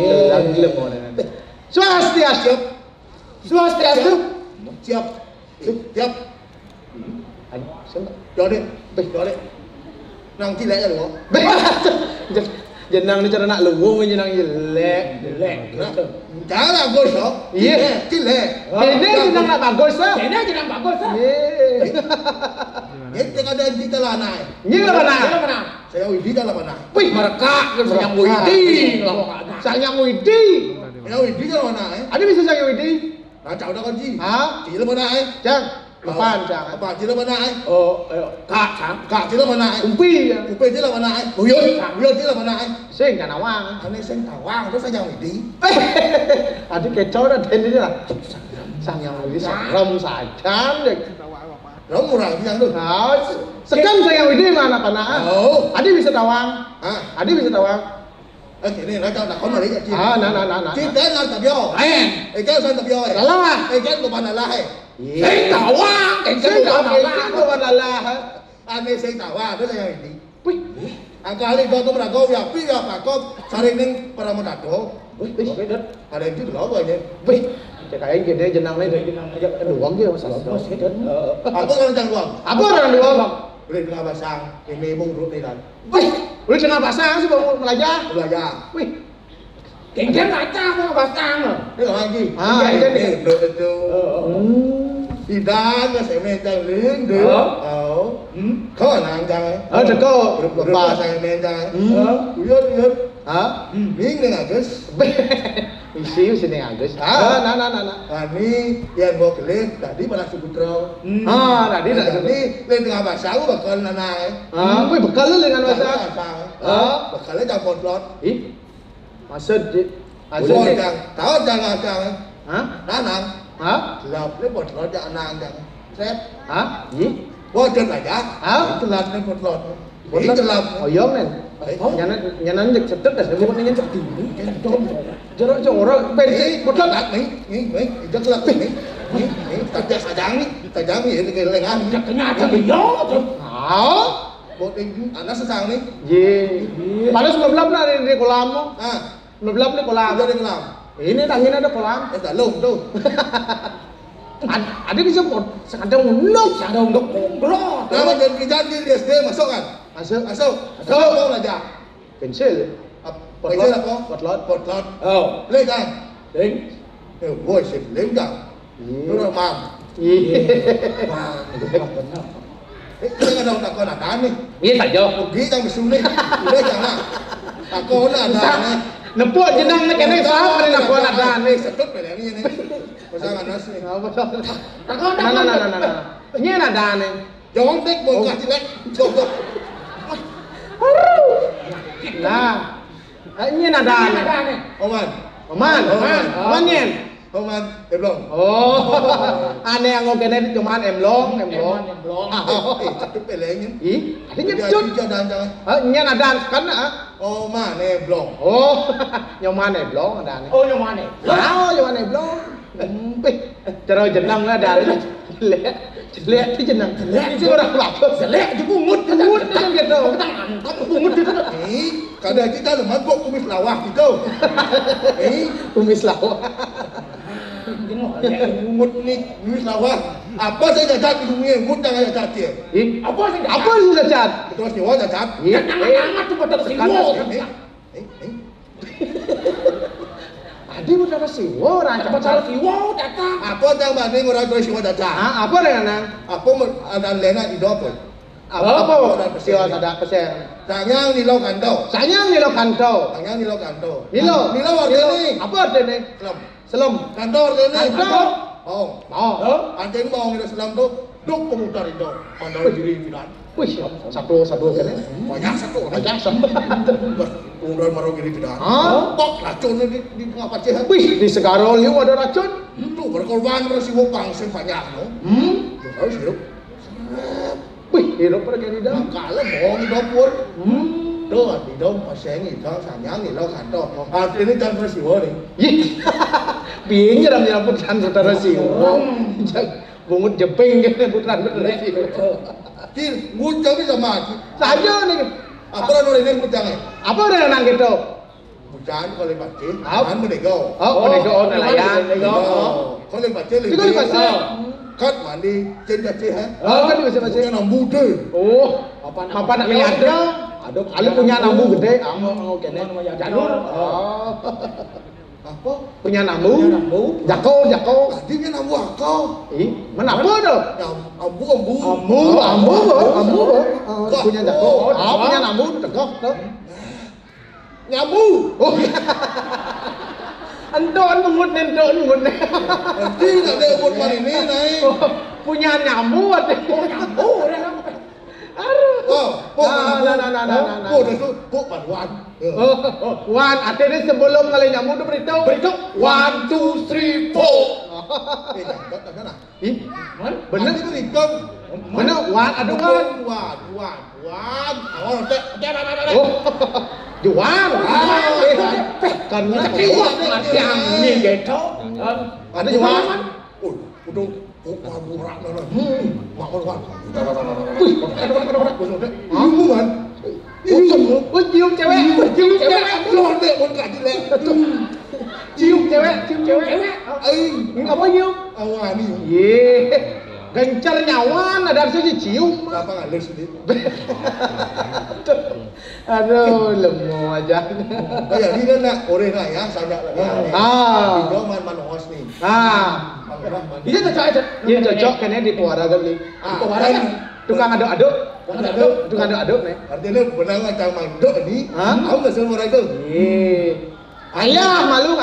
Lagi lemon nanti. Swastiastu. Siap. Dode. Nang tilek ya lo. Jenang ni cara nak luwung jenang jelek. Jangan gosok. Iya. Tilek. Ini jenang nak bagus lah. Ini jenang bagus lah. Ini ada di telana. Ini lah mana? Saya Widi dalam mana? Wih, mereka sayang Widi. Sayang Widi. Saya Widi dalam mana? Ada bisa sayang Widi? Racau dah kan ji. Hah? Ji dalam mana? Cang. Kapan cang? Apa ji dalam mana? Oh, kak cang. Kak ji dalam mana? Umpi. Umpi ji dalam mana? Buyut ji dalam mana? Sing kan awang. Ini saya tawang, itu saya Widi. Adik kecau dah ini lah. Sayang Widi serem saja deh. Lo murah bilang tu. Sekarang sayang Widi mana panah? Oh. Adik bisa tawang. Adik bisa tawang. Ini racau nak kau mari kat ji. Nah. Kita nak tabiau. Kan saya tabiau. Salah. Kan tu mana lah? Saya tawang. Saya tawang. Ane saya tawang, itu saya Widi. Wih, Angkali kau tu beragam, ya pi ya pakop, sering neng para modal. wih, Ada itu dulu apa ni? wih. Cek kayak gede jenang nih, aja doang dia masalah. Apa orang jangan luang? Apa orang doang? Boleh tengah basang, ini bung rut ni kan. Wih, udah tengah pasang sih bang melajah. Belajar. Wih, kengkeng kacang mau pasang. Ni lagi. Ah, ini ni. Itu. Tidak, saya minta link deh. Oh, kau nang jangan. Ada kau Berapa saya minta? Uyut. Hah? Ming dengan Agus. Isi sini Agus. Ah, nah. Ini yang bawa kelih tadi pada Suputra. Ah, tadi dah. Jadi lain tengah bahasa aku bakal nanai. Ah, wih bekal lu dengan bahasa. Bakalnya jangan potlot. Ih, maksud Tahu jangan. Hah? Nanang. Hah? Gelap ni potlot jangan nangang. Set. Hah? Ih, Bojan aja. Gelap ni potlot. Ini gelap. Oh iya men. Nyanan jek cetet dah sebut ni jek tinggi. Jorok jorok bensin Potlot tak ni. Itu gelap ni. Tajam sajang ni. Tajam ni ini kelengan. Ternyata dia. Ah, Buat ini anak sesang ni. ye. Panas belum lah di kolam mo. Ah, Belum di kolam. ada di kolam. Ini tangin ada kolam. Tak lom tu. Ada bisa pot sekadang unuk. Cara untuk ngobrol. Nama dan kerjaan di SD masuk kan? Masuk. Masuk. Kau belajar. Pensil. Pensel apa? Potlot. Potlot. Oh, Lê kan? tính. Voi xịt liếm rằng. Nó là màng. Màng. Thế cái đâu ta coi là đá đi. Iya saja. Một ký trong một xung đi. Lê chẳng à. Ta coi là đá. Nepuk jenang ni kena sah pada nak buat ada ni. Sẽ tốt phải lẽ như thế. Pasal anak sih. Nah. Ini ada ni. Jangan tek mau kasih lek. Jom. Nah. Ini ada ni. Oman. Oman ni. Oman. Em long. Oh. Ane yang ngok kena cuma em long. Tốt phải lẽ như. Ih, ada Dia nyejut. cho dan jangan. Ini ada kan ah. Oman em long. Oh, nyoman em long ada ni. Ô nhưng mà này. Oh, nyoman em long. Cara jenang lah ada ni. Jelek tu jenang. Itu orang lapar. Jelek je pungut. Pungut macam gitu. Kamu pungut itu. Kadang kita tu mabuk kumis lawak gitu. Kumis lawak. Mut ni kumis lawak. Apa saya cacat di dunia, mut jangan cacat dia. Apa sih? Apa sih cacat? Terus nyawa cacat. Jangan tu betul siwo. Adi betul siwo orang Betul cacat. siwo datang. Apa yang banding orang terus nyawa cacat? Apa dengan? Apa ada lena di dapur. Apa siwo ada pesen? Tanyang di lau kanto. Sayang ni lo kanto. Tanyang di lau kanto. Ni lo. Di lau ada ni. Apa ada ni? Selam. Selam. Kanto ada ni. Kanto. Oh. Oh. Anjing mau di selam tu. Duk pemutar itu. Pandai diri bidan. Wih, satu kan? Banyak satu. Banyak satu. Kemudian marah diri bidan. Ah. Bok racun di tengah paceh. Wih, di Segaro Liu ada racun. Itu berkorban terus si wopang sing banyak no. Harus hidup. Wih, hidup pada kali dah. Kalau bohong di dapur. Tuh di dom pasang itu sanyang di lau kanto. Arti ini kan peristiwa ni. Ih, biingnya dalam nyambut kan saudara siwo. Bungut jeping kan putaran saudara siwo. Kir, ngucap bisa mati. Saja nih. Apa orang ini ngucapnya? Apa orang yang gitu? Ngucapan kalau baca, Apa? kan menegau. Oh, menegau nelayan. Kalau baca lebih. Itu dibaca. Kat mandi, jen baca ha. Oh, kan bisa baca. Bukan nambu deh. Oh, apa nak ada? Ada punya nambu gede, mau kene janur. Oh. Apa? Punya nambu. Jako. Tadinya nambu akau. Ih, mana apa tu? Ambu. Punya jako. Punya nambu tegak tu. Nyambu. Oh. Anton mengut. Nanti nak ada buat mana ini naik. Punya nyambu ada. Nyambu dah. Oh, Nah. dah tu, bantuan. Wan, ada ni sebelum kali nyambu tu beritahu. 1, 2, 3, 4. Tak nak. Ih, benar. Itu ikam. Benar, wan ada wan. Wan. Awak tak. Oh, jual. Kan Macam ni gitu. ada jual. Oh, udah. Bukan murah dah. Mak wan. Wih, Ilmu kan? Oh, cium cewek. Cium cewek. Lo deh pun gak jelek. Cium cewek. Apa nyium? Awani. Ye. Gencar nyawan ada harusnya dicium. Apa ngalih sendiri? Aduh, lemu aja. Kayak ini kan nak orang nak ya, saya lagi. Video man host nih. Iya cocok. Iya cocok karena di Puara kali. Puara kan? Tukang aduk-aduk. Tukang aduk nih. Artinya benang macam manduk ini. Aku nggak selalu orang itu. Ayah malu.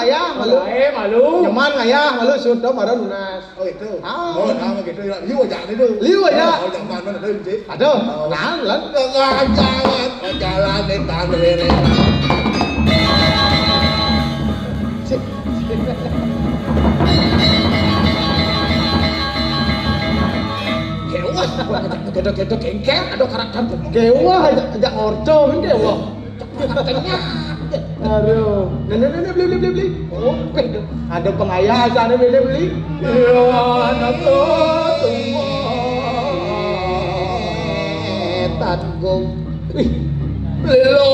Nyaman ayah malu sudah marah lunas. Oh itu. Oh nama gitu. Liu aja itu. Oh zaman mana itu sih? Aduh, lan. Jalan di tanah rere. Kewah, gedo kengkeng, ada karakter. Kewah ajak orco kan kewah. Aduh, nenek beli. Oh, ada pengayah sana beli. Ya anak semua. Tanggung. Lelo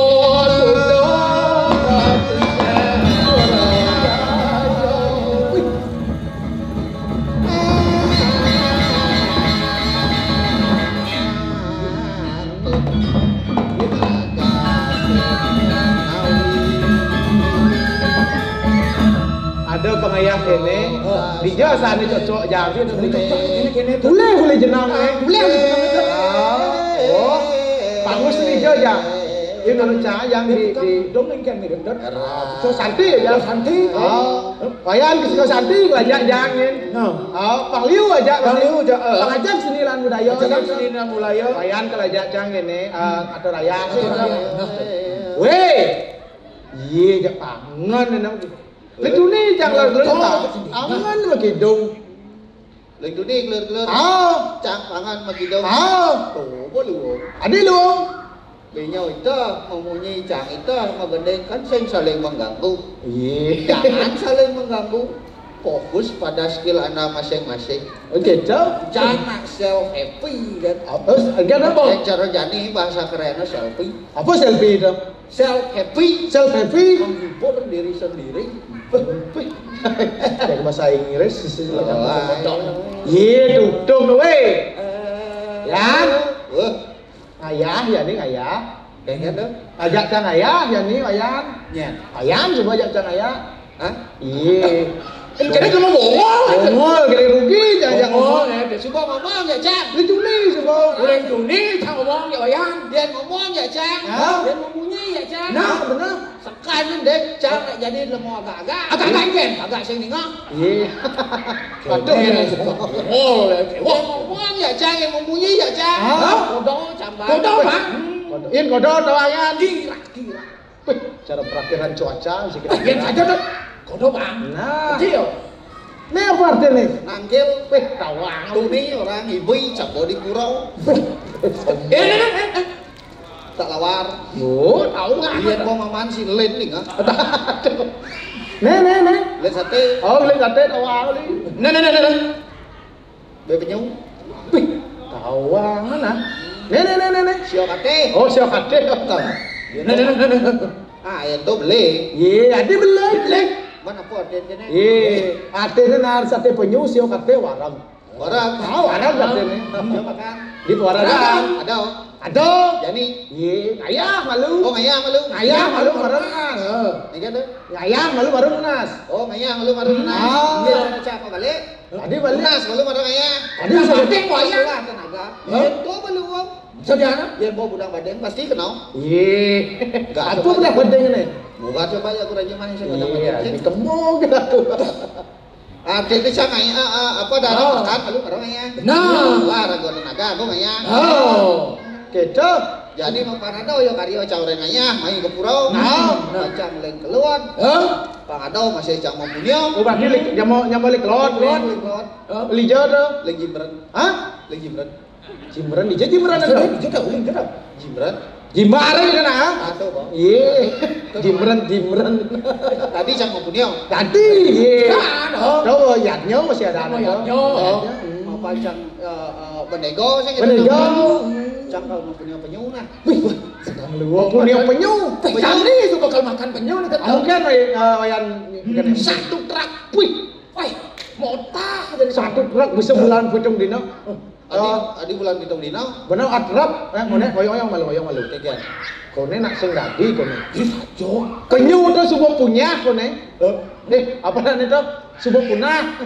ada pengayah kene, dia sana cocok jadi kene. Boleh jenang Oh, pangus nih aja. Ini nurut yang di dongeng kan mirip dot. So santi ya santi. Wayan ke santi aja jangin. Pangliu aja. Pangajak senilan budaya. Wayan kalau ajak jang ini atau raya. Weh. Iya jak pangan nang. Itu nih jangan angan magidong. Lagi ni keluar. Cang pangan magidong. Tuh, boleh. Adi lu. Beliau itu mempunyai cang itu menggandeng kan saling mengganggu. Iya. Jangan saling mengganggu. Fokus pada skill anda masing-masing. Oke, Jangan self happy dan apa? Cara jani bahasa kerennya selfie. Apa selfie itu? Self happy. Menghibur diri sendiri. Kayak bahasa Inggris iya duduk weh yan ayah ya nih ayah kayaknya tuh ajak can ayah ya nih ayam coba ajak can ayah iya Kira cuma bongol kira rugi ajak ngomong ya suka ngomong ya Cang itu nih coba Orang Juni tak ngomong ya Wayan. dia ngomong ya Cang dia ngomongnya ya Cang nah benar sekarang deh Cang jadi lemu agak-agak agak sing nengok iya aduh dia ngomong ya Cang yang ngomongnya ya Cang kodok cambar Pak. in kodok tawangan Kira. cara perakhiran cuaca sih Yang saja tuh. Kodok Bang. Nah, Kecil. ini apa artinya nih? nanggil Tawang. tuh nih orang ibu campur di kurau tak lawar Tahu nggak? lihat mau maman si len nih nggak Nih. len sate Oh, beli kate tawang nih. Nah. bebenyung Tawang mana? Nih. sio kate Oh, siapa kate? Tahu. itu beli Iya, ada beli. mana apa artinya Iya, artinya nar sate penyu siapa kate warang. orang Warang artinya. sio makan Di warangan. ada Jadi, jadi iya, ayah malu. oh ngayah malu Ayah malu warangan. ini kan tuh Ayah malu warung nas. oh ngayah malu malu nas dia cakap balik Tadi balik. nas malu malu ngayah Tadi bisa Penting Wayan. lah tenaga itu malu uang Saudara. dia mau budang badan pasti kenal Iya. Nggak, Aku coba udah aja. penting nih. bukan coba ya aku rajin manis budang Iya, badan ditemu gitu. arti itu cang ngayah apa darah makan malu malu ngayah Nah. wah ragu tenaga aku ngayah Gitu. jadi mau parado yo karyo cawren ngayah main ke purau macam leng keluar pangado masih cang mempunyai Oh, berarti nyamuk kelot. Beli jodoh. leng jimren Hah? leng jimren Jimberan di jimberan ada. jimren Jimbaran kan ah? atau kok Iya. Jimberan. tadi cang mempunyai Tadi. Iya. Kan, Oh, yatnya masih ada. Yatnya. mau pancang benego saya gitu Benego. Cangkal punya penyu nah. Wih, sedang luang punya penyu. Jadi itu bakal makan penyu nih kan. Mungkin wayan Satu truk. Wih, motah jadi satu truk bisa bulan pucung dino. Adi bulan pitung dina. Benar atrap, mana oyong malu. Tegan. Kone nak sing dadi kone. sajo. Penyu tu subuh punya kone. Apa namanya itu? Subuh punah.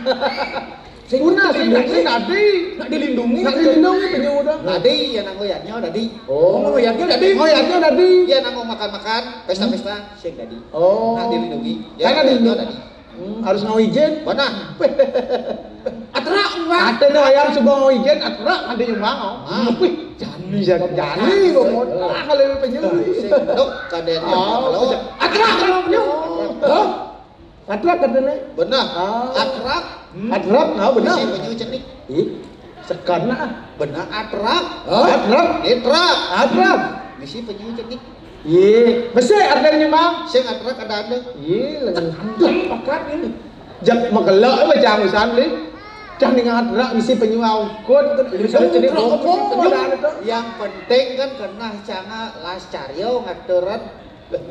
Punah sing dadi. Nak dilindungi. Nak dilindungi penyu tu. Tadi ya nang oyatnya tadi. Oh, ngoyatnya dadi. Ngoyatnya dadi. Ya nang mau makan-makan, pesta-pesta, sing tadi. Oh. Nah dilindungi. Karena dilindungi tadi. Harus ngawijin. Mana? Atrak enggak. Ada nih ayam sebuah ngawijin, atrak ada yang mau. Wih, jani kok mau kalau penyu. Sing dok kaden kalau Atrak kalau penyu. Oh. Atrak katanya. benar. Atrak. Atrak, nah benar. Si penyu cenik. Ih, sekana. Benar atrak. Atrak. Netrak. Atrak. Bisi penyu cenik. Iya, mesti artinya bang. Sing atrak ada. Iya, lengan handuk pakat ini. Jak magelak apa jangan usan ni. Jangan dengan atrak mesti penyu angkut. Bisa jadi penyu. Yang penting kan kena canga las caryo ngaturan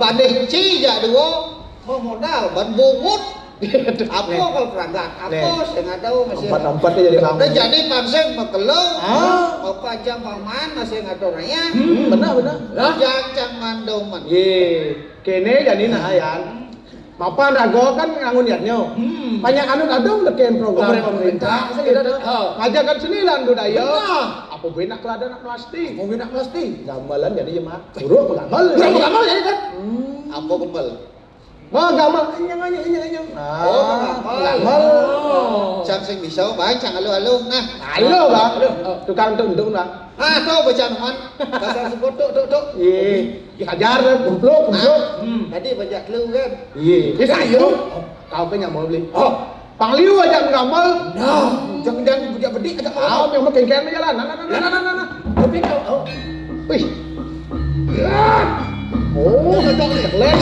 banding ci ya dua mau modal ban bungut. Apa kalau perangkat? Apa sing ada masih. Empat jadi bang. Dan jadi pangseng makelo. Mau panjang paman masih ngaturnya. Benar. Jangan mandoman. Ye, kene jadi nah ayan. Mapa nago kan ngangun niatnya. Banyak anu kadung deken program pemerintah. Ngajakan senilan budaya. Apa benak kelada nak plastik? Mau bina plastik. Gamelan jadi jemaah. Buruk gamal. Gamal jadi kan. Apa gembel? Gamal inyang. Gamal. Cang sing bisa baik cang alu-alu nah. Halo bang. Tukang tunduk bang. Tuh baca man. Kasar sebut tuk. Iya. Hajar kumpluk. Tadi banyak lu kan. Iya. Ini sayo. Kau kan yang mau beli. Pangliu aja gamal. Nah, jangan budak bedik aja. Kau yang mau kengken jalan. Nah. Tapi kau. Wih. Oh, cocok nih. Keren.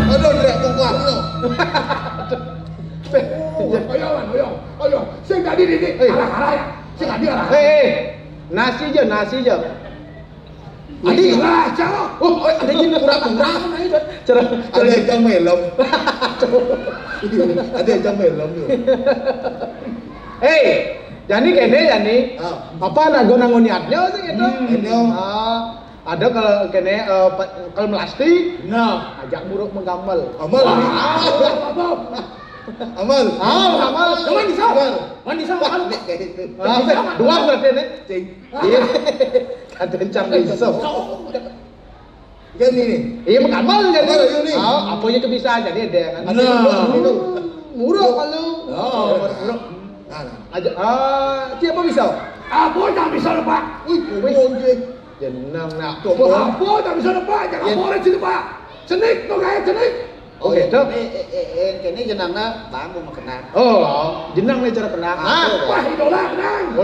Aduh, tidak kuat lo. Ayo, sing tadi di arah ya. Sing tadi arah. Nasi je. Adi lah, cakap. Ada yang pura-pura kan itu. Ada yang melom. Ada yang melom yo. Jadi kene apa nago nangun niatnya sih gitu. Ada kalau kene kalau plastik, ajak buruk menggamal. Amal. Mandi sama. Dua berarti nih. Iya. Ada encang bisa. Kan ini. Iya menggamal jadi. Ini. Apanya kebiasaan jadi ada kan. Muruk kalau. Muruk. Aja siapa bisa? Apa tak bisa lepas? Jenang nak. Apa tak bisa lepas? Jangan boleh sini Pak. Cenik tuh kayak cenik. Oh gitu. Kini jenangna bang mau kenal. Oh, jenang nih cara kenal. Wah, idola kenang.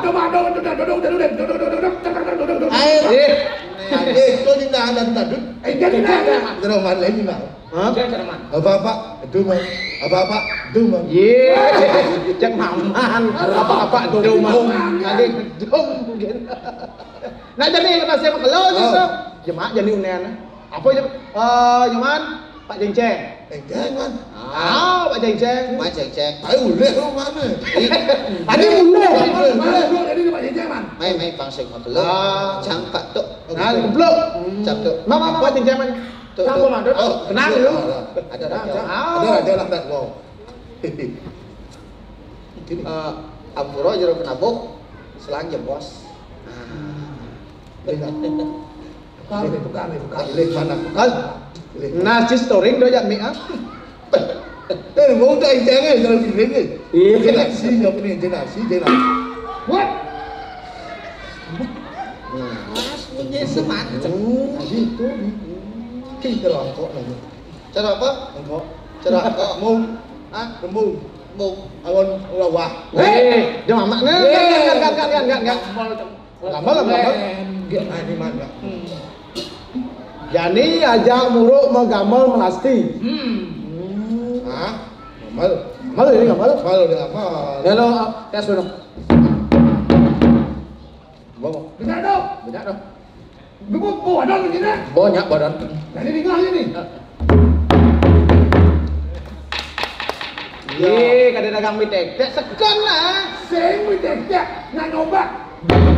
Coba. Itu jenang dan tadut. Jadi nak. Geroman lain jenang. Apa-apa, itu mah. Apa-apa, itu mah. Ye, cek maman. Apa-apa itu mah. Nanti gedung mungkin. Nah jadi lepas saya kalau gitu. Jemaah jadi unen. Apa aja? Nyaman. Pak Jengceng. Jangan. Pak Jengceng. Mai cek. Tadi Ayo mulai. Jadi Pak Jengceng man. Mai pangseng makelo. Cangkat tuk. Nah, kumpluk. Cangkat. Mama Pak Jengceng man. Kamu mandut. Kenal dulu. Ada lah tak mau. Ampuro jero penabuk selang bos. Bukan. Lek mana? Nasi storing do jak mi ah. Mau tak jangan kalau gini. Iya. Jenasi nggak punya jenasi. What? Mas punya semangat. Gitu. Kita rokok lagi. Cara apa? Rokok. Cara rokok mung. Mung. Awan lawah. Jangan mak nih. Enggak. Gamal. Ini mana? Jani ajak muruk menggamal melasti. Hah? Ngamal. Ngamal ini ngamal. Ngamal udah ngamal. Ya lo tes dulu. Bawa. Bisa dong. Banyak dong. Bawa badan begini. Banyak badan. Jadi tinggal ini. Iya, kada dagang mie tek sekan lah. Saya mau cek nak nyoba.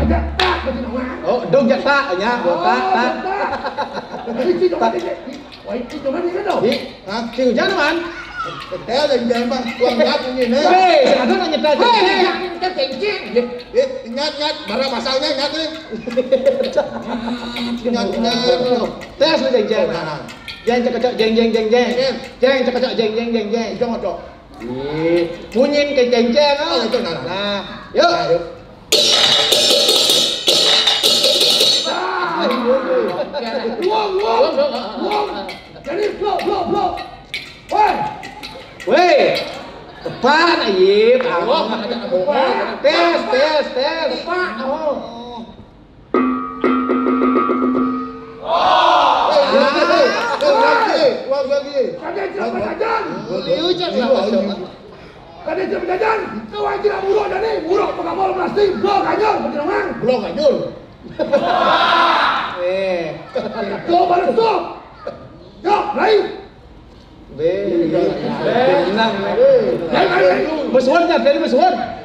Ada tak betul nggak? Oh, dong jata nya, tak. Ini cuma ini. Wah, ini cuma ini kan dong. Hah, kieu jangan man. Theo dành bang quăng ngắt như thế. Hei, ada nak nyeta. Hei, kita kencing. Ngắt bara masalnya ngắt đi. Ngắt. Tes lu jeng. Jeng cekecek jeng. Jeng cekecek jeng. Cho ngọt. Ih, bunyin ke jeng ah. Nah, yuk. Luang. Jadi flow. Weh, tepat Ayib. Tes. Tepat. Quăng lagi. Kada jam jajan. Liu Kada jam jajan. Kau aja nak muruk dah ni. Muruk pengamal plastik. Blok kanyol betul nggak? Belum kanyul. Kau baru stop. Jom, naik. Tenang. Naik. Bersuara tadi bersuara.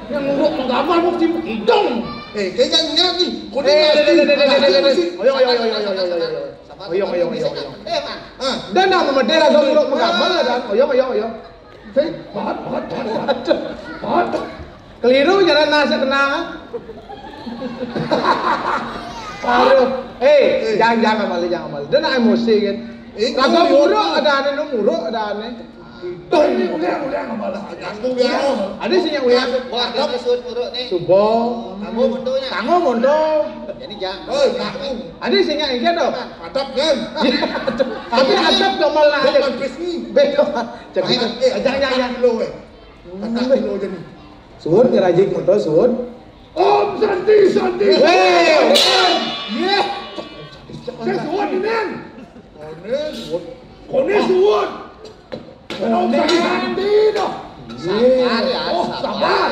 Yang nguruk menggambar mesti hidung. Cái nhát đi. Con đi. Oyong. Dan nama medera nguruk menggambar dan oyong. Bahat. Keliru jangan nasi tenang. Aduh, jangan balik. Dan emosi kan. Raga muruk ada aneh. Ini uliang malah. Ada sih yang uliang. Wah, kamu sud muruk nih. Subo. Kamu mundonya. Tango mondo. Jadi jangan. Kamu. Ada sih yang ingin dong. Atap kan. Tapi atap dong malah aja. Bukan pesni. Betul. Jadi jangan. Kilo Atap kilo jadi. Sud ngerajik mondo sud. Om Santi. Weh. Saya suat ini. Konen. Kone suat. Om Santi dah. Sabar.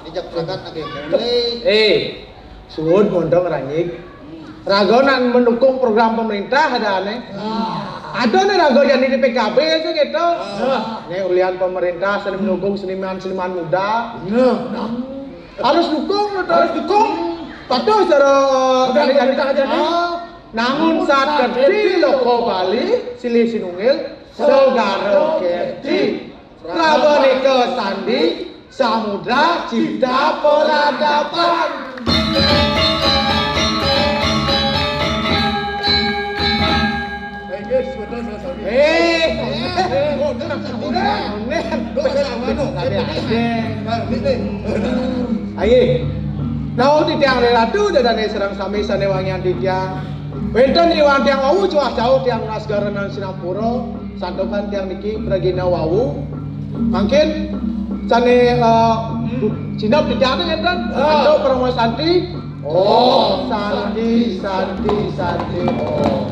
Dijak-jakan lagi mulai. Sud mondo ngerajik. Ragonan mendukung program pemerintah ada aneh. Ada nih rago yang di PKB aja gitu. Nih ulian pemerintah sedang mendukung seniman muda. Harus dukung. Patuh secara pemerintah aja nih. Namun saat kerti loko Bali silih sinungil segara kerti. Rabani ke sandi samudra cipta peradaban. Ayo, now di tiang relatu dan serang sami sanewangian di tiang. Wenten iwan tiang wawu cuah jauh tiang nasgaranan Sinapura, santokan tiang niki pragina wawu. Mungkin cane Cina di tiang ini kan, atau promo Santi. Oh, Santi. Oh.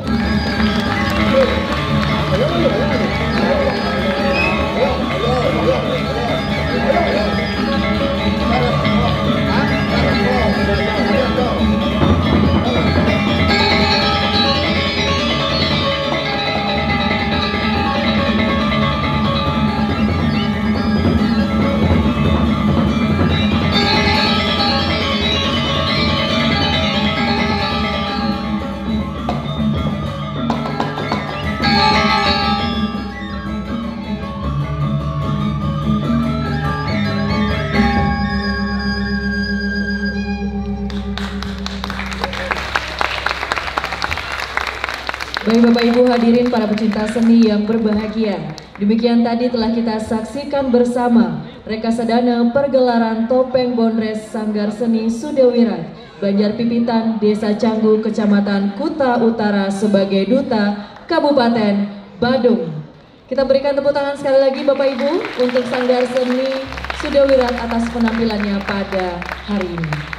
Baik Bapak Ibu hadirin para pecinta seni yang berbahagia, demikian tadi telah kita saksikan bersama rekasadana pergelaran Topeng Bonres Sanggar Seni Sudewirat Banjar Pipitan, Desa Canggu, Kecamatan Kuta Utara sebagai Duta Kabupaten Badung. Kita berikan tepuk tangan sekali lagi Bapak Ibu untuk Sanggar Seni Sudewirat atas penampilannya pada hari ini.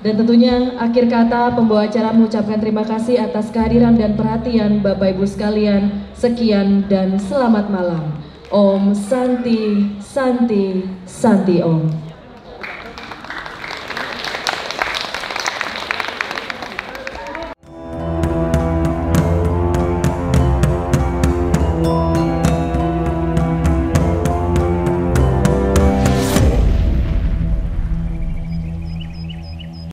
Dan tentunya akhir kata pembawa acara mengucapkan terima kasih atas kehadiran dan perhatian Bapak Ibu sekalian. Sekian dan selamat malam. Om Santi, Santi, Santi Om.